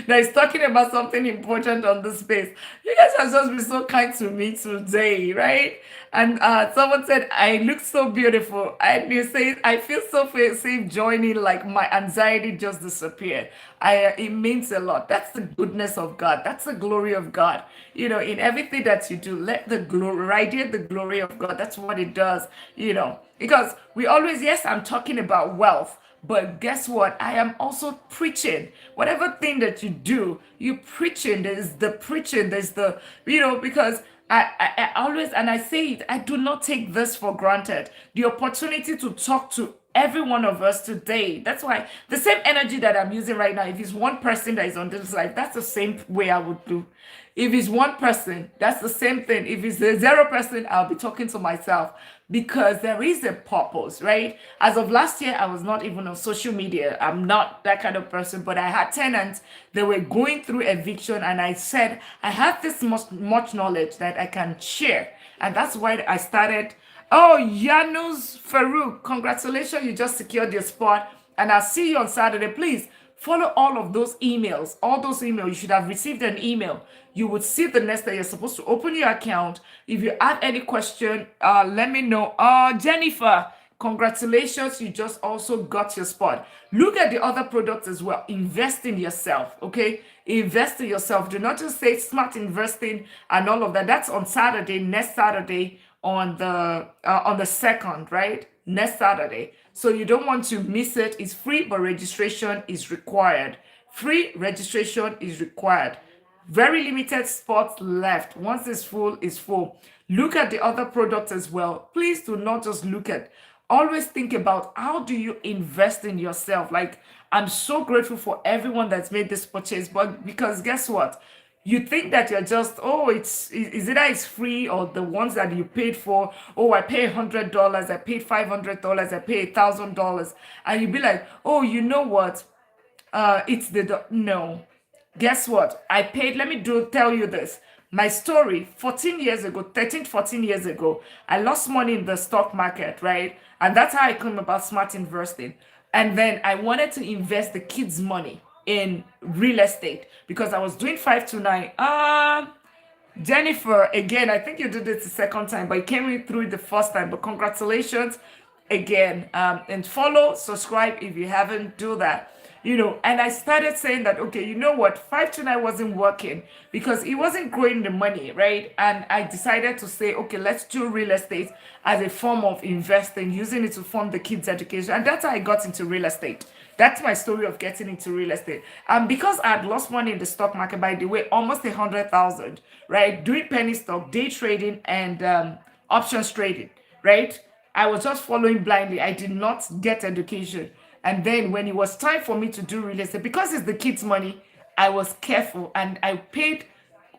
that is talking about something important on the space. You guys have just been so kind to me today, right? And someone said, I look so beautiful. And you say, I feel so safe joining, like my anxiety just disappeared. It means a lot. That's the goodness of God. That's the glory of God. In everything that you do, let the glory, radiate the glory of God. That's what it does, because we always, yes, I'm talking about wealth, but guess what? I am also preaching. Whatever thing that you do, you preaching. There's the preaching. There's the, because I always, and I say it, I do not take this for granted. The opportunity to talk to every one of us today. That's why the same energy that I'm using right now, if it's one person that is on this life, that's the same way I would do. If it's one person, that's the same thing. If it's a 0%, I'll be talking to myself because there is a purpose, right? As of last year, I was not even on social media. I'm not that kind of person, but I had tenants that were going through eviction, and I said, I have this much knowledge that I can share. And that's why I started. Oh, Janus Farouk, congratulations, you just secured your spot. And I'll see you on Saturday. Please follow all of those emails. All those emails, you should have received an email. You would see the next day you're supposed to open your account. If you have any question, let me know. Jennifer, congratulations, you just also got your spot. Look at the other products as well. Invest in yourself, okay? Invest in yourself. Do not just say smart investing and all of that. That's on Saturday, next Saturday, on the 2nd, right? Next Saturday. So you don't want to miss it. It's free, but registration is required. Free registration is required. Very limited spots left. Once it's full, it's full. Look at the other products as well. Please do not just look at. Always think about how do you invest in yourself. Like, I'm so grateful for everyone that's made this purchase, but because guess what? You think that you're just, oh, is either it's free or the ones that you paid for. Oh, I pay $100, I paid $500, I paid $1,000, and you'd be like, oh, you know what? It's no. Guess what? I paid. Let me tell you this. My story 14 years ago, 13, 14 years ago, I lost money in the stock market, right? And that's how I came about smart investing. And then I wanted to invest the kids' money in real estate because I was doing 529. Jennifer, again, I think you did it the second time, but you came in through it the first time. But congratulations again. And follow, subscribe if you haven't, do that. And I started saying that, okay, you know what, 529 wasn't working because it wasn't growing the money, right? And I decided to say, okay, let's do real estate as a form of investing, using it to fund the kids' education. And that's how I got into real estate. That's my story of getting into real estate. And because I had lost money in the stock market, by the way, almost 100,000, right? Doing penny stock, day trading, and options trading, right? I was just following blindly. I did not get education. And then when it was time for me to do real estate, because it's the kids' money, I was careful and I paid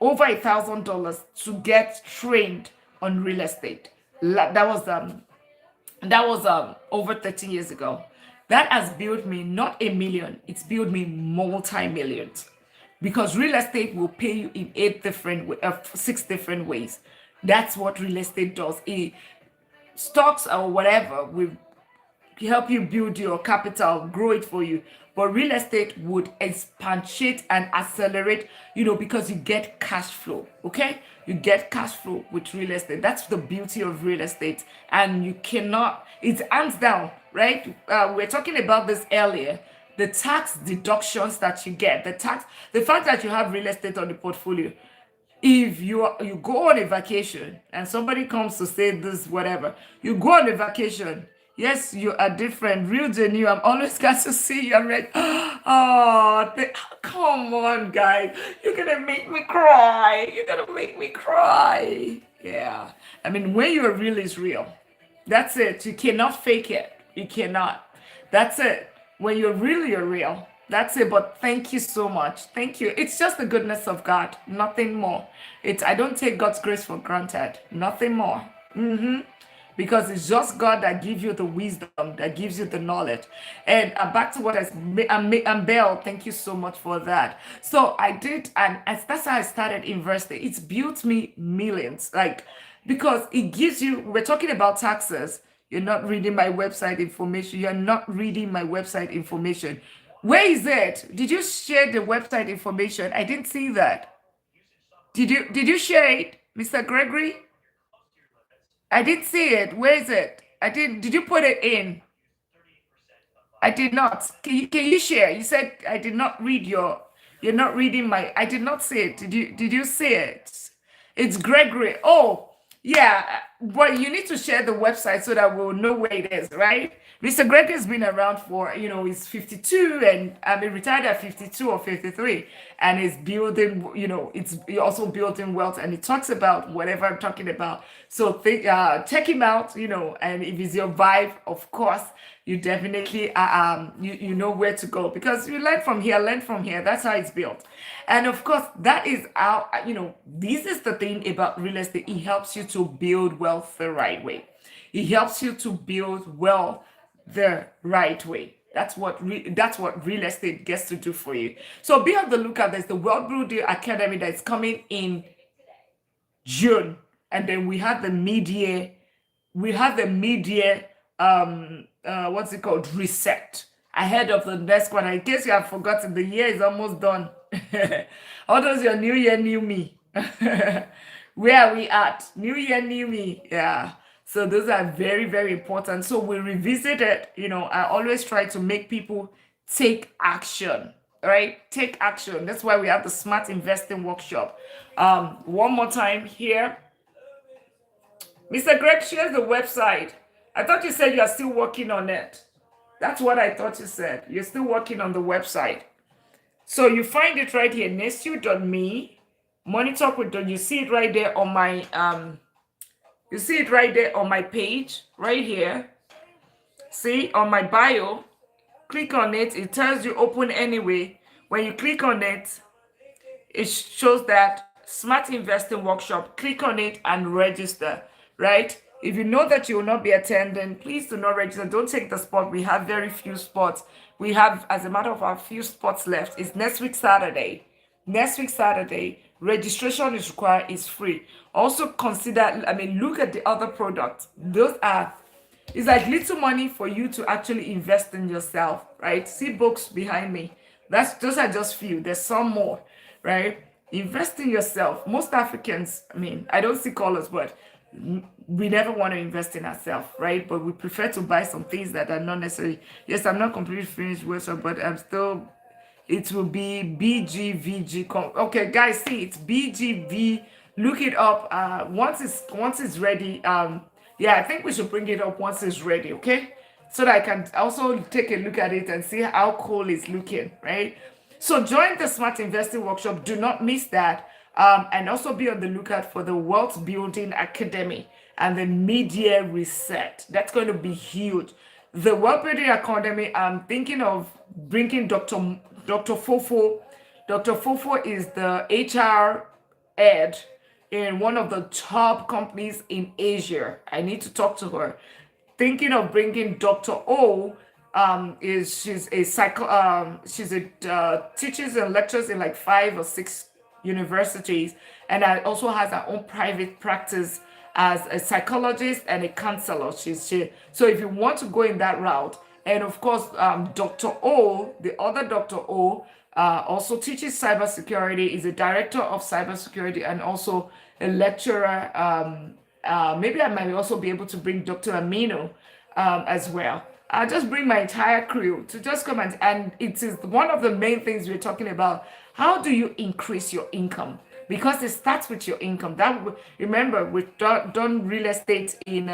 over $1,000 to get trained on real estate. That was over 13 years ago. That has built me not $1 million, it's built me multi-millions. Because real estate will pay you in 6 different ways. That's what real estate does. Stocks or whatever will help you build your capital, grow it for you. But real estate would expatiate and accelerate, because you get cash flow, okay? You get cash flow with real estate. That's the beauty of real estate. And you cannot, it's hands down, right? We're talking about this earlier. The tax deductions that you get, the fact that you have real estate on the portfolio. If you go on a vacation and somebody comes to say this, whatever, you go on a vacation. Yes, you are different. Real genuine. I'm always glad to see you. I'm like, oh, come on, guys. You're going to make me cry. You're going to make me cry. Yeah. I mean, when you're real is real. That's it. You cannot fake it. You cannot. That's it. When you're real, you're real. That's it. But thank you so much. Thank you. It's just the goodness of God. Nothing more. I don't take God's grace for granted. Nothing more. Because it's just God that gives you the wisdom, that gives you the knowledge. And back to what I'm Belle, thank you so much for that. So I did, and that's how I started investing. It's built me millions, because it gives you, we're talking about taxes. You're not reading my website information. You're not reading my website information. Where is it? Did you share the website information? I didn't see that. Did you share it, Mr. Gregory? I didn't see it. Where is it? Did you put it in? I did not. Can you share? You said I did not read you're not reading my, I did not see it. Did you see it? It's Gregory. Oh, yeah. Well, you need to share the website so that we'll know where it is, right? Mr. Greg has been around for, he's 52 and I mean retired at 52 or 53, and is building, it's he also building wealth, and he talks about whatever I'm talking about. So check him out, and if it's your vibe, of course, you definitely you know where to go, because you learn from here. That's how it's built. And of course, that is how, this is the thing about real estate. It helps you to build wealth the right way. It helps you to build wealth the right way. That's what real estate gets to do for you. So be on the lookout. There's the Wealth Building Academy that's coming in June, and then we have the media what's it called, reset, ahead of the next one. In case you have forgotten, the year is almost done. All those your new year, new me. Where are we at? New year, new me. Yeah. So those are very, very important. So we revisit it. I always try to make people take action, right? Take action. That's why we have the Smart Investing Workshop. One more time here. Mr. Greg, shares the website. I thought you said you are still working on it. That's what I thought you said. You're still working on the website. So you find it right here, nestu.me. Money Talk with, you see it right there on my page, right here. See, on my bio. Click on it. It tells you open anyway. When you click on it, it shows that Smart Investing Workshop. Click on it and register, right? If you know that you will not be attending, please do not register. Don't take the spot. We have very few spots. We have, as a matter of fact, few spots left. It's next week Saturday. Registration is required. It's free. Also consider, look at the other products. It's like little money for you to actually invest in yourself, right? See books behind me. Those are just few. There's some more, right? Invest in yourself. Most Africans, I don't see colors, but we never want to invest in ourselves, right? But we prefer to buy some things that are not necessary. Yes, I'm not completely finished with it, but it will be BGVG. Okay, guys, see, it's BGV. Look it up. Once it's ready. Yeah, I think we should bring it up once it's ready, okay? So that I can also take a look at it and see how cool it's looking, right? So join the Smart Investing Workshop. Do not miss that. And also be on the lookout for the Wealth Building Academy and the Media Reset. That's going to be huge. The Wealth Building Academy, I'm thinking of bringing Dr. Fofo. Dr. Fofo is the HR head in one of the top companies in Asia. I need to talk to her. Thinking of bringing Dr. O. She's teaches and lectures in like 5 or 6 universities, and also has her own private practice as a psychologist and a counselor. So if you want to go in that route, and of course, Dr. O, the other Dr. O, also teaches cybersecurity, is a director of cybersecurity and also a lecturer. Maybe I might also be able to bring Dr. Amino as well. I'll just bring my entire crew to just come and it is one of the main things we're talking about. How do you increase your income? Because it starts with your income. Remember, we've done real estate in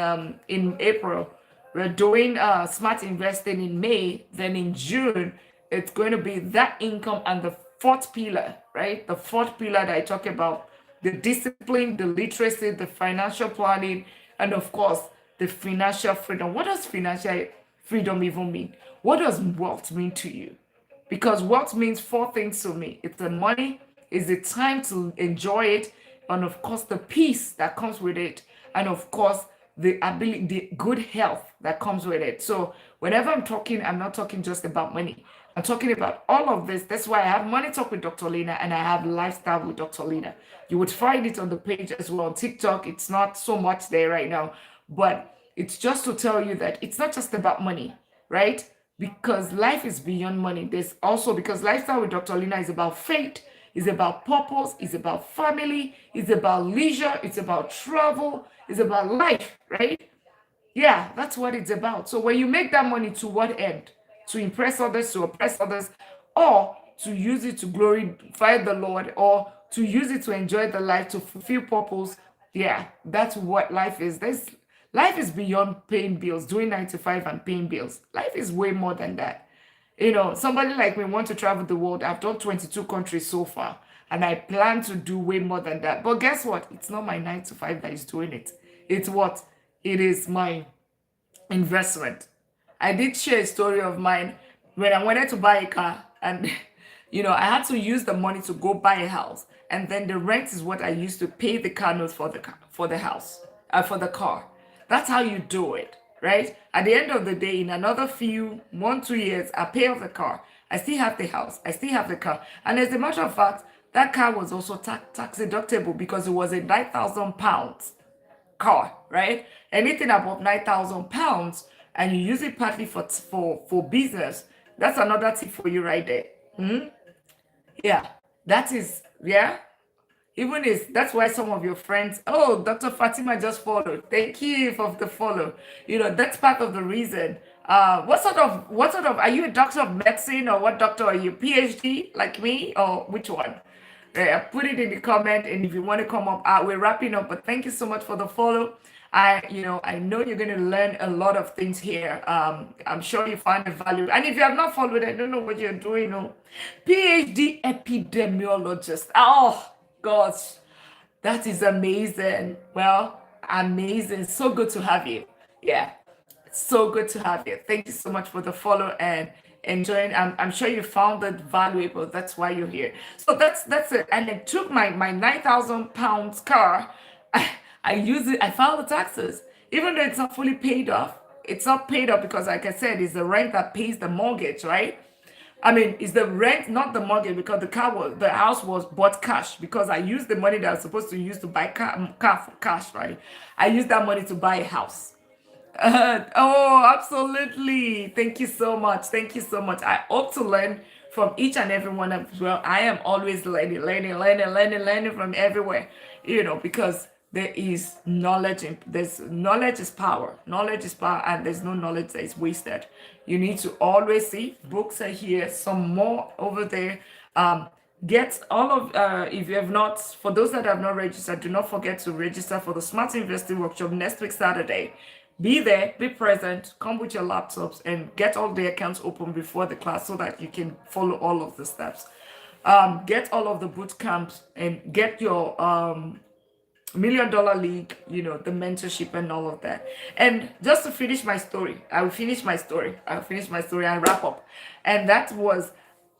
April. We're doing smart investing in May. Then in June, it's going to be that income and the fourth pillar, right? The fourth pillar that I talk about, the discipline, the literacy, the financial planning, and of course, the financial freedom. What does financial freedom even mean? What does wealth mean to you? Because wealth means 4 things to me. It's the money, it's the time to enjoy it, and of course the peace that comes with it, and of course the ability, the good health that comes with it. So whenever I'm talking, I'm not talking just about money. I'm talking about all of this. That's why I have Money Talk with Dr. Lina and I have Lifestyle with Dr. Lina. You would find it on the page as well. On TikTok, it's not so much there right now, but it's just to tell you that it's not just about money, right? Because life is beyond money. There's also, because Lifestyle with Dr. Lina is about faith, is about purpose, is about family, is about leisure, it's about travel, it's about life, right? Yeah, that's what it's about. So when you make that money, to what end? To impress others, to oppress others, or to use it to glorify the Lord, or to use it to enjoy the life, to fulfill purpose, Yeah, that's what life is. Life is beyond paying bills, doing 9 to 5 and paying bills. Life is way more than that. Somebody like me want to travel the world. I've done 22 countries so far, and I plan to do way more than that. But guess what? It's not my 9 to 5 that is doing it. It's what? It is my investment. I did share a story of mine when I wanted to buy a car, and I had to use the money to go buy a house, and then the rent is what I used to pay the car note for the car, for the house, for the car. That's how you do it, right? At the end of the day, in another few 1 2 years, I pay off the car. I still have the house. I still have the car, and as a matter of fact, that car was also tax deductible because it was a £9,000 car, right? Anything above £9,000 and you use it partly for business, that's another tip for you right there. Yeah, that is, yeah. Even is that's why some of your friends, oh, Dr. Fatima just followed. Thank you for the follow. That's part of the reason. What sort of are you a doctor of medicine, or what doctor are you? PhD like me, or which one? Yeah, put it in the comment, and if you want to come up, we're wrapping up. But thank you so much for the follow. I know you're going to learn a lot of things here. I'm sure you find the value. And if you have not followed, I don't know what you're doing. PhD epidemiologist. Oh gosh, that is amazing. Well, amazing. So good to have you. Yeah, so good to have you. Thank you so much for the follow and enjoying. I'm sure you found it valuable. That's why you're here. So that's it. And I took my £9,000 car. I use it. I filed the taxes, even though it's not fully paid off. It's not paid off because, like I said, it's the rent that pays the mortgage, right? I mean, it's the rent, not the mortgage, because the house was bought cash, because I used the money that I was supposed to use to buy car for cash, right? I used that money to buy a house. Oh, absolutely. Thank you so much. Thank you so much. I hope to learn from each and every one as well. I am always learning from everywhere, because there is knowledge. There's knowledge is power. Knowledge is power, and there's no knowledge that is wasted. You need to always see books are here, some more over there. Get all of if you have not, for those that have not registered, do not forget to register for the Smart Investing Workshop next week Saturday. Be there, be present, come with your laptops, and get all the accounts open before the class so that you can follow all of the steps. Get all of the boot camps and get your $1 Million League, the mentorship and all of that. And just to finish my story, I'll finish my story and wrap up. And that was,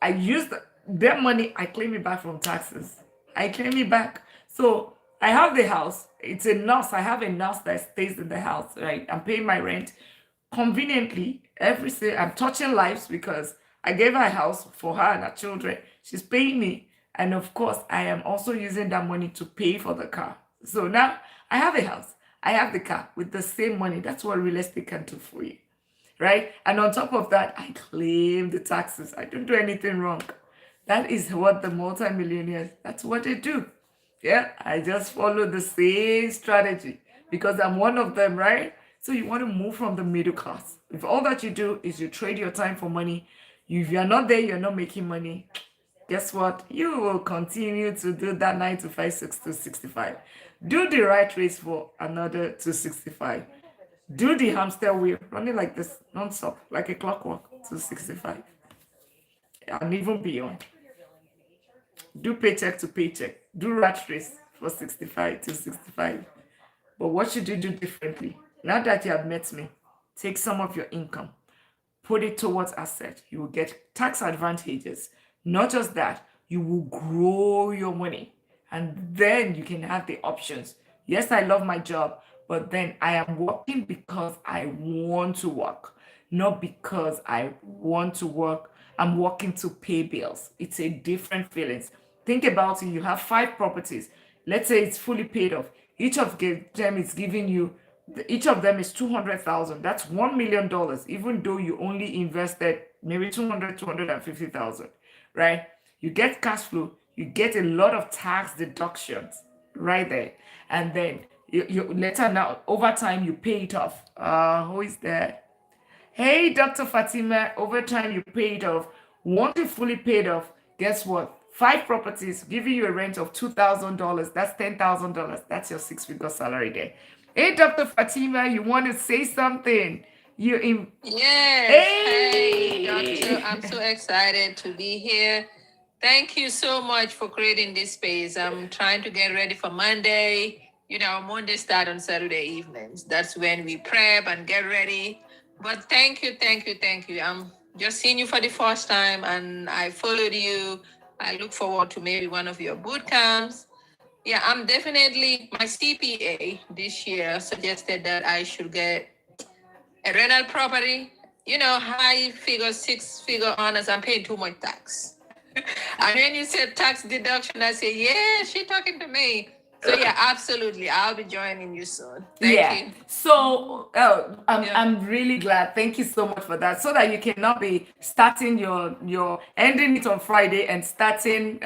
I used that money, I claim it back from taxes. I claim it back. So I have the house. It's a nurse. I have a nurse that stays in the house, right? I'm paying my rent. Conveniently, I'm touching lives because I gave her a house for her and her children. She's paying me. And of course, I am also using that money to pay for the car. So now I have a house. I have the car with the same money. That's what real estate can do for you, right? And on top of that, I claim the taxes. I don't do anything wrong. That is what the multimillionaires, that's what they do. Yeah, I just follow the same strategy because I'm one of them, right? So you want to move from the middle class. If all that you do is you trade your time for money, if you're not there, you're not making money, guess what? You will continue to do that 9 to 5, 6 to 65. Do the right race for another to 65. Do the hamster wheel, running like this, non-stop, like a clockwork to 65. And even beyond. Do paycheck to paycheck. Do rat race for 65 to 65. But what should you do differently? Now that you have met me, take some of your income, put it towards asset. You will get tax advantages. Not just that, you will grow your money, and then you can have the options. Yes, I love my job, but then I am working because I want to work, not because I want to work. I'm working to pay bills. It's a different feelings. Think about it. You have 5 properties. Let's say it's fully paid off. Each of them is giving you, each of them is 200,000. That's $1 million, even though you only invested maybe 250,000. Right? You get cash flow, you get a lot of tax deductions right there. And then you later now, over time, you pay it off. Who is there? Hey, Dr. Fatima, over time you pay it off. Once you fully paid off, guess what? 5 properties, giving you a rent of $2,000. That's $10,000. That's your 6-figure salary there. Hey, Dr. Fatima, you want to say something? You in Yes. Hey, doctor. I'm so excited to be here. Thank you so much for creating this space. I'm trying to get ready for Monday. Monday start on Saturday evenings. That's when we prep and get ready. But thank you, thank you, thank you. I'm just seeing you for the first time and I followed you. I look forward to maybe one of your boot camps. Yeah, I'm definitely, my CPA this year suggested that I should get a rental property, high figure, 6-figure honors, I'm paying too much tax. And when you said tax deduction, I say, yeah, she talking to me. So yeah, absolutely. I'll be joining you soon. Thank you. So I'm really glad. Thank you so much for that. So that you cannot be starting your ending it on Friday and starting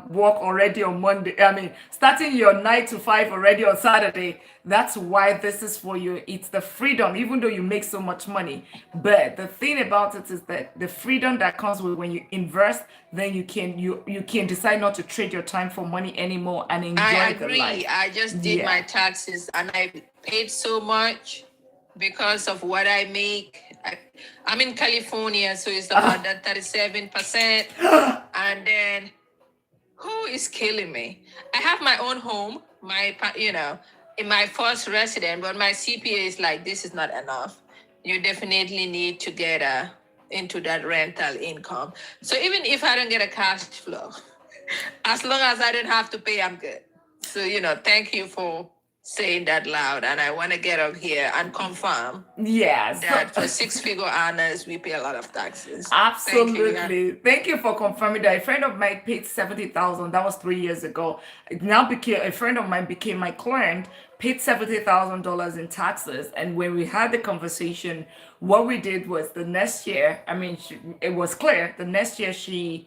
work already on Monday. I mean, starting your 9 to 5 already on Saturday. That's why this is for you. It's the freedom, even though you make so much money. But the thing about it is that the freedom that comes with when you invest, then you can decide not to trade your time for money anymore and enjoy I the agree. life. I just did my taxes and I paid so much because of what I make. I'm in California, so it's about that 37%. And then who is killing me? I have my own home, in my first resident, but my CPA is like, this is not enough. You definitely need to get into that rental income. So even if I don't get a cash flow, as long as I don't have to pay, I'm good. So, thank you for saying that loud. And I want to get up here and confirm that for 6-figure earners, we pay a lot of taxes. Absolutely. Thank you for confirming that. A friend of mine paid 70,000. That was 3 years ago. Now a friend of mine became my client, paid $70,000 in taxes. And when we had the conversation, what we did was the next year, it was clear. The next year she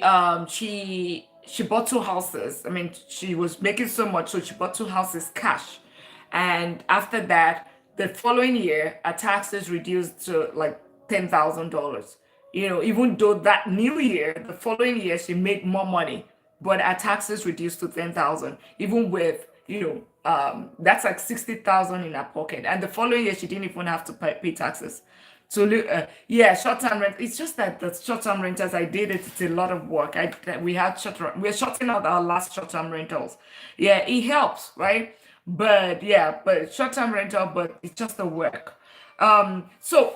bought 2 houses. She was making so much, so she bought 2 houses cash. And after that, the following year, her taxes reduced to like $10,000. Even though that new year, the following year, she made more money, but her taxes reduced to 10,000. Even with that's like 60,000 in her pocket. And the following year, she didn't even have to pay taxes. So short-term rent. It's just that the short-term rentals, I did it. It's a lot of work. We're shorting out our last short-term rentals. Yeah, it helps, right? But short-term rental, but it's just the work. So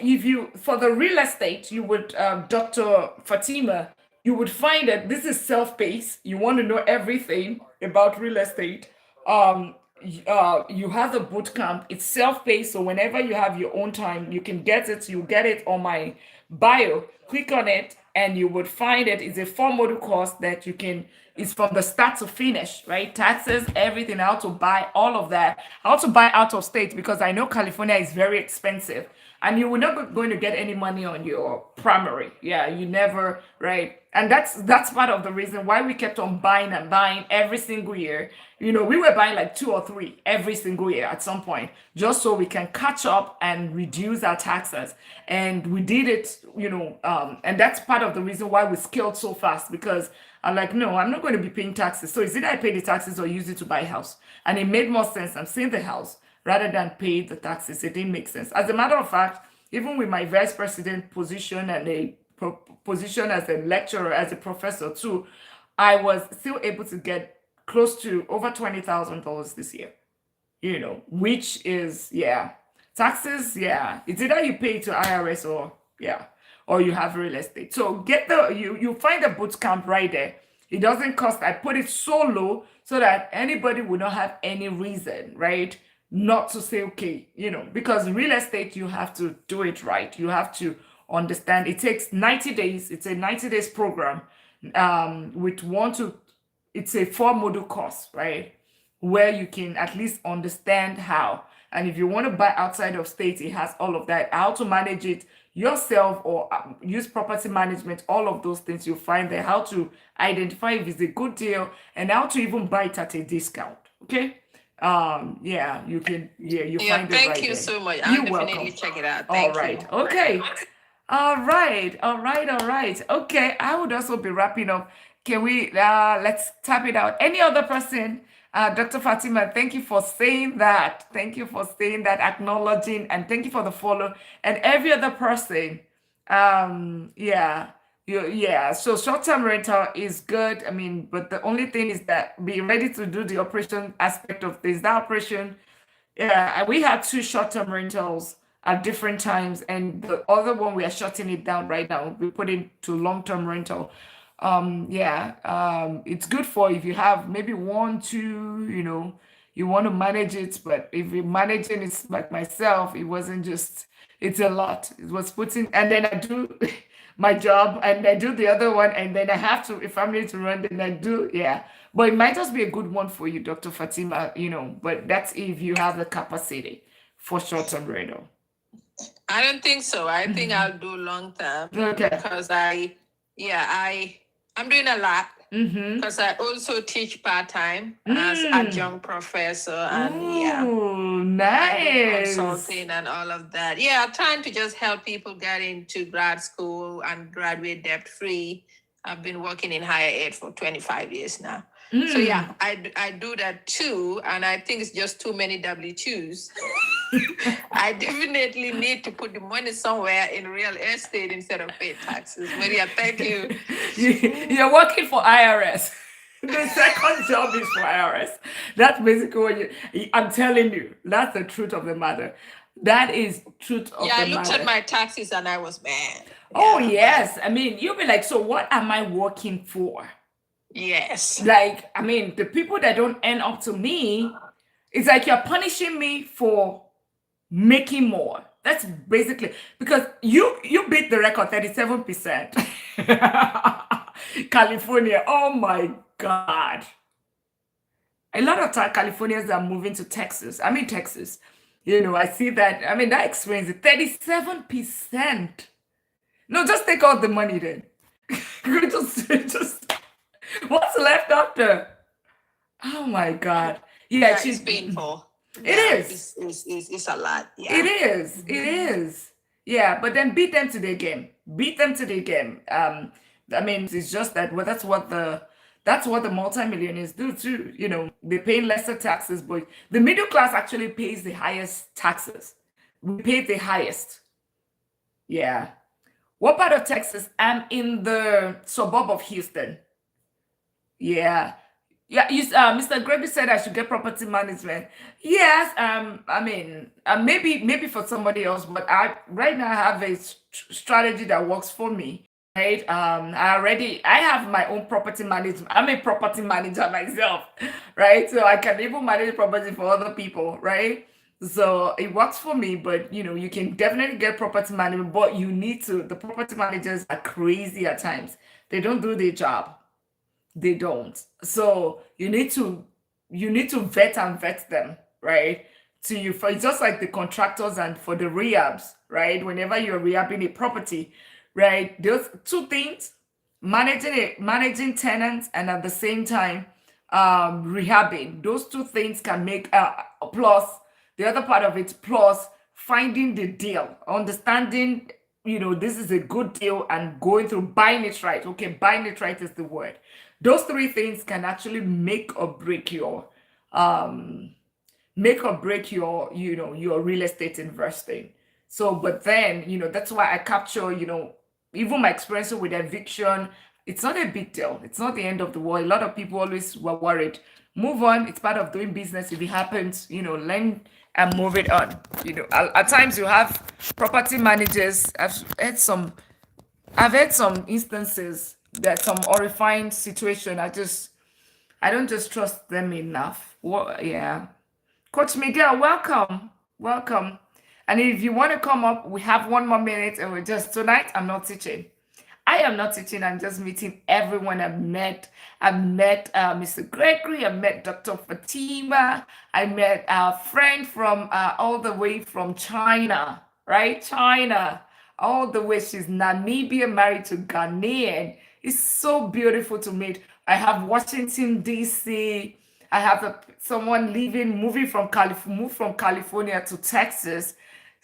for the real estate, you would, Dr. Fatima, you would find that this is self-paced. You want to know everything about real estate. You have the boot camp. It's self-paced, so whenever you have your own time, you can get it. You get it on my bio. Click on it, and you would find it. It's a 4-module course that you can. It's from the start to finish, right? Taxes, everything, how to buy, all of that. How to buy out of state, because I know California is very expensive, and you were not going to get any money on your primary. Yeah, you never, right? And that's part of the reason why we kept on buying and buying every single year. We were buying like 2 or 3 every single year at some point, just so we can catch up and reduce our taxes. And we did it, and that's part of the reason why we scaled so fast, because I'm like, no, I'm not going to be paying taxes. So it's either I pay the taxes or use it to buy a house. And it made more sense. I'm seeing the house rather than pay the taxes. It didn't make sense. As a matter of fact, even with my vice president position and a position as a lecturer, as a professor too, I was still able to get close to over $20,000 this year, which is, taxes, it's either you pay to IRS or you have real estate. So you find the boot camp right there. It doesn't cost. I put it so low so that anybody would not have any reason, right, not to say, okay, because real estate, you have to do it right. You have to understand. It takes 90 days. It's a 90 days program it's a 4-module course, right? Where you can at least understand how. And if you want to buy outside of state, it has all of that. How to manage it yourself or use property management, all of those things you'll find there. How to identify if it's a good deal and how to even buy it at a discount. Okay? You can, you find it right there. Thank you so much. I'll definitely check it out. Thank you. Okay. All right. Okay. I would also be wrapping up. Can we let's tap it out? Any other person? Dr. Fatima, thank you for saying that. Thank you for saying that, acknowledging, and thank you for the follow. And every other person, yeah, yeah. So short-term rental is good. I mean, but the only thing is that be ready to do the operation aspect of this. That operation, yeah, and we had two short-term rentals at different times, and the other one we are shutting it down right now. We put it to long-term rental. Yeah, it's good for if you have maybe one, two, you want to manage it, but if you're managing it like myself, it wasn't just, it's a lot. It was putting, and then I do my job and I do the other one, and then I have to, if I'm need to run, then I do, yeah. But it might just be a good one for you, Dr. Fatima, but that's if you have the capacity for short-term rental. I don't think so. I think I'll do long term Okay. because I'm doing a lot because I also teach part time as adjunct professor and Ooh, I do nice. consulting and all of that. Yeah, trying to just help people get into grad school and graduate debt free. I've been working in higher ed for 25 years now. So yeah, I do that too, and I think it's just too many W-2s. I definitely need to put the money somewhere in real estate instead of pay taxes. But yeah, thank you. You're working for IRS. The second job is for IRS. That's basically what I'm telling you. That's the truth of the matter. That is truth of Yeah, I the looked matter. at my taxes and I was mad. Oh, Yeah. yes. I mean, you'll be like, so what am I working for? Yes. Like, I mean, the people that don't end up to me, it's like you're punishing me for making more. That's basically because you beat the record 37%. California, oh my God. A lot of Californians are moving to Texas. I'm in Texas. I see that. I mean, that explains it. 37%. No, just take out the money then. just what's left after? Oh my God. Yeah, Yeah, she's it's painful. It Yeah, is. It's a lot. Yeah. It is. It is. Yeah, but then beat them to the game. Beat them to the game. I mean, it's just that that's what the multimillionaires do too. They pay lesser taxes, but the middle class actually pays the highest taxes. We pay the highest. Yeah. What part of Texas? I'm in the suburb of Houston. Yeah. Yeah, Mr. Gregory said I should get property management. Yes, I mean, maybe for somebody else, but I right now have a strategy that works for me. Right? I have my own property management. I'm a property manager myself, right? So I can even manage property for other people, right? So it works for me, but you can definitely get property management, but you need to. The property managers are crazy at times. They don't do their job. They don't. So you need to vet them, right? For it's just like the contractors and for the rehabs, right? Whenever you're rehabbing a property, right? Those two things, managing tenants and at the same time rehabbing. Those two things can make plus the other part of it, plus finding the deal, understanding this is a good deal and going through buying it right. Okay, buying it right is the word. Those three things can actually make or break your your real estate investing. So, but then, that's why I capture, even my experience with eviction. It's not a big deal. It's not the end of the world. A lot of people always were worried. Move on. It's part of doing business. If it happens, learn and move it on. At times you have property managers. I've had some instances that some horrifying situation. I don't just trust them enough. Yeah. Coach Miguel, welcome. And if you want to come up, we have 1 more minute, and tonight I'm not teaching. I am not teaching. I'm just meeting everyone I've met. I met Mr. Gregory. I met Dr. Fatima. I met a friend from all the way from China, right? China, all the way. She's Namibia, married to Ghanaian. It's so beautiful to meet. I have Washington, D.C. I have someone moving from California to Texas.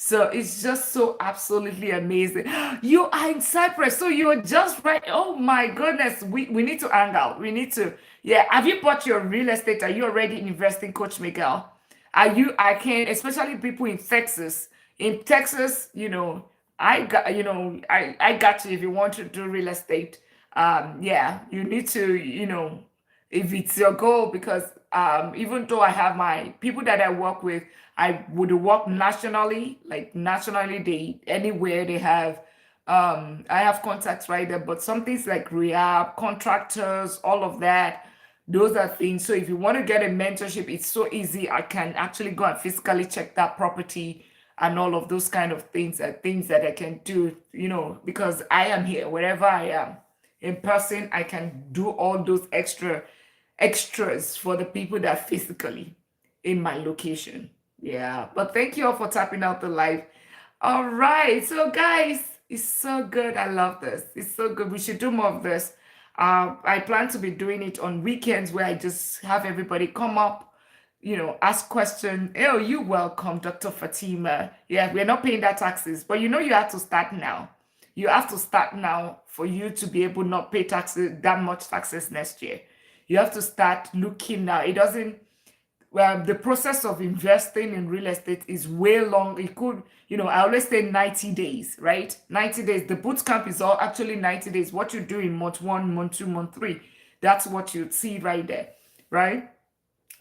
So it's just so absolutely amazing. You are in Cyprus, so you're just right. Oh my goodness, we need to hang out. We need to, yeah. Have you bought your real estate? Are you already investing, Coach Miguel? Are you? I can, especially people in Texas. In Texas, I got, I got you if you want to do real estate. Yeah, you need to, if it's your goal, because even though I have my people that I work with, I would work nationally, like nationally, they anywhere they have, I have contacts right there, but some things like rehab, contractors, all of that, those are things. So if you want to get a mentorship, it's so easy. I can actually go and physically check that property and all of those kind of things are things that I can do, because I am here wherever I am in person. I can do all those extras for the people that are physically in my location. Yeah, but thank you all for tapping out the live. All right, so guys, it's so good. I love this. It's so good. We should do more of this. I plan to be doing it on weekends where I just have everybody come up, ask questions. Oh, you welcome, Dr. Fatima. Yeah, we're not paying that taxes, but you have to start now. You have to start now for you to be able not pay taxes that much taxes next year. You have to start looking now. It doesn't well, the process of investing in real estate is way long. It could, I always say 90 days, right? 90 days. The boot camp is all actually 90 days. What you do in month one, month two, month three, that's what you'd see right there, right?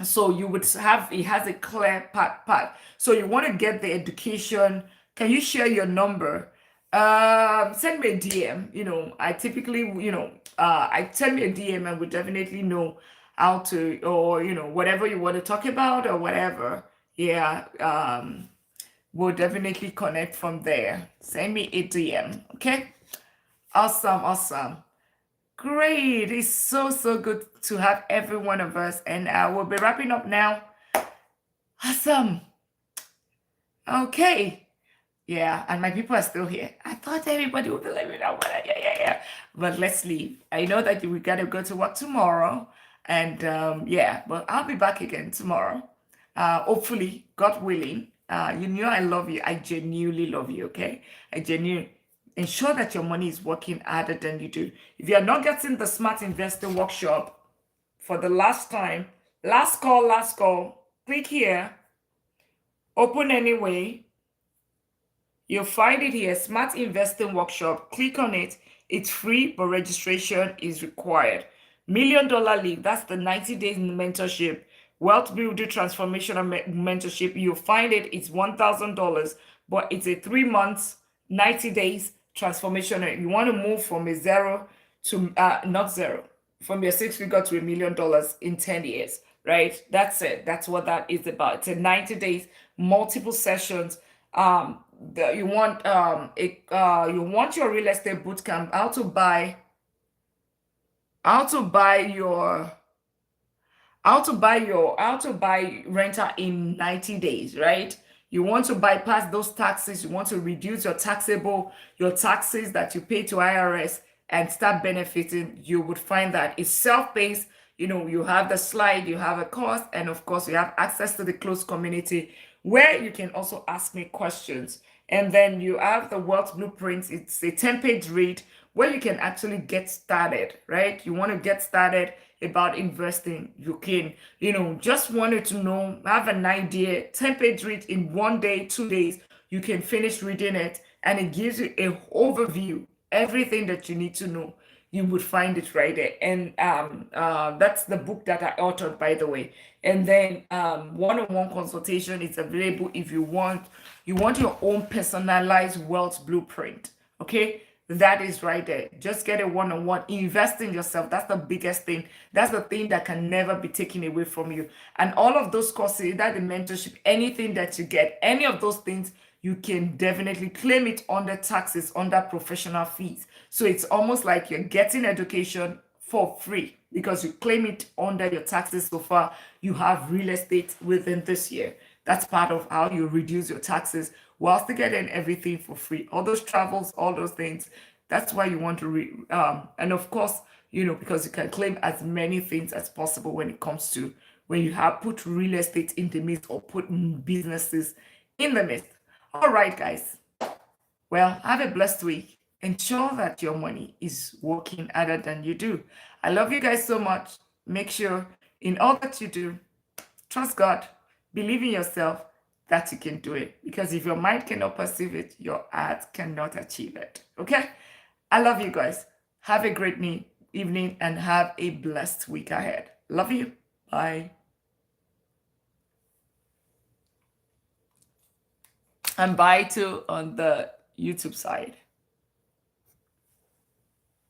So you would have, it has a clear path. So you want to get the education. Can you share your number? Send me a DM. I typically, I send me a DM and we definitely know how to, or whatever you want to talk about or whatever. Yeah, we'll definitely connect from there. Send me a DM. Okay. Awesome, awesome. Great. It's so good to have every one of us. And we'll be wrapping up now. Awesome. Okay. Yeah, and my people are still here. I thought everybody would be like, yeah. But let's leave. I know that we gotta go to work tomorrow. And yeah, but I'll be back again tomorrow. Hopefully, God willing. You know I love you. I genuinely love you, okay? I genuinely ensure that your money is working harder than you do. If you are not getting the Smart Investor Workshop for the last time, last call, click here, open anyway. You'll find it here, Smart Investing Workshop. Click on it. It's free, but registration is required. $1 Million League, that's the 90 days mentorship. Wealth Builder Transformational Mentorship. You'll find it, it's $1,000, but it's a 3 months, 90 days transformation. You want to move from a zero to, not zero, from your 6-figure to $1 million in 10 years, right? That's it. That's what that is about. It's a 90 days, multiple sessions. You want your real estate bootcamp, how to buy renter in 90 days, right? You want to bypass those taxes, you want to reduce your taxes that you pay to IRS and start benefiting. You would find that it's self-paced. You have the slide, you have a course, and of course you have access to the closed community where you can also ask me questions. And then you have the wealth blueprint. It's a 10-page read where you can actually get started, right? You want to get started about investing. You can, just wanted to know, have an idea, 10-page read in 1 day, 2 days. You can finish reading it and it gives you an overview, everything that you need to know. You would find it right there. And that's the book that I authored, by the way. And then one-on-one consultation is available if you want your own personalized wealth blueprint. Okay, that is right there. Just get a one-on-one. Invest in yourself. That's the biggest thing. That's the thing that can never be taken away from you. And all of those courses, that the mentorship, anything that you get, any of those things, you can definitely claim it under taxes, under professional fees. So it's almost like you're getting education for free because you claim it under your taxes. So far, you have real estate within this year. That's part of how you reduce your taxes while still getting everything for free. All those travels, all those things. That's why you want to and of course, because you can claim as many things as possible when it comes to when you have put real estate in the midst or put businesses in the midst. All right, guys. Well, have a blessed week. Ensure that your money is working harder than you do. I love you guys so much. Make sure in all that you do, trust God, believe in yourself that you can do it. Because if your mind cannot perceive it, your heart cannot achieve it. Okay? I love you guys. Have a great evening and have a blessed week ahead. Love you. Bye. And bye too on the YouTube side.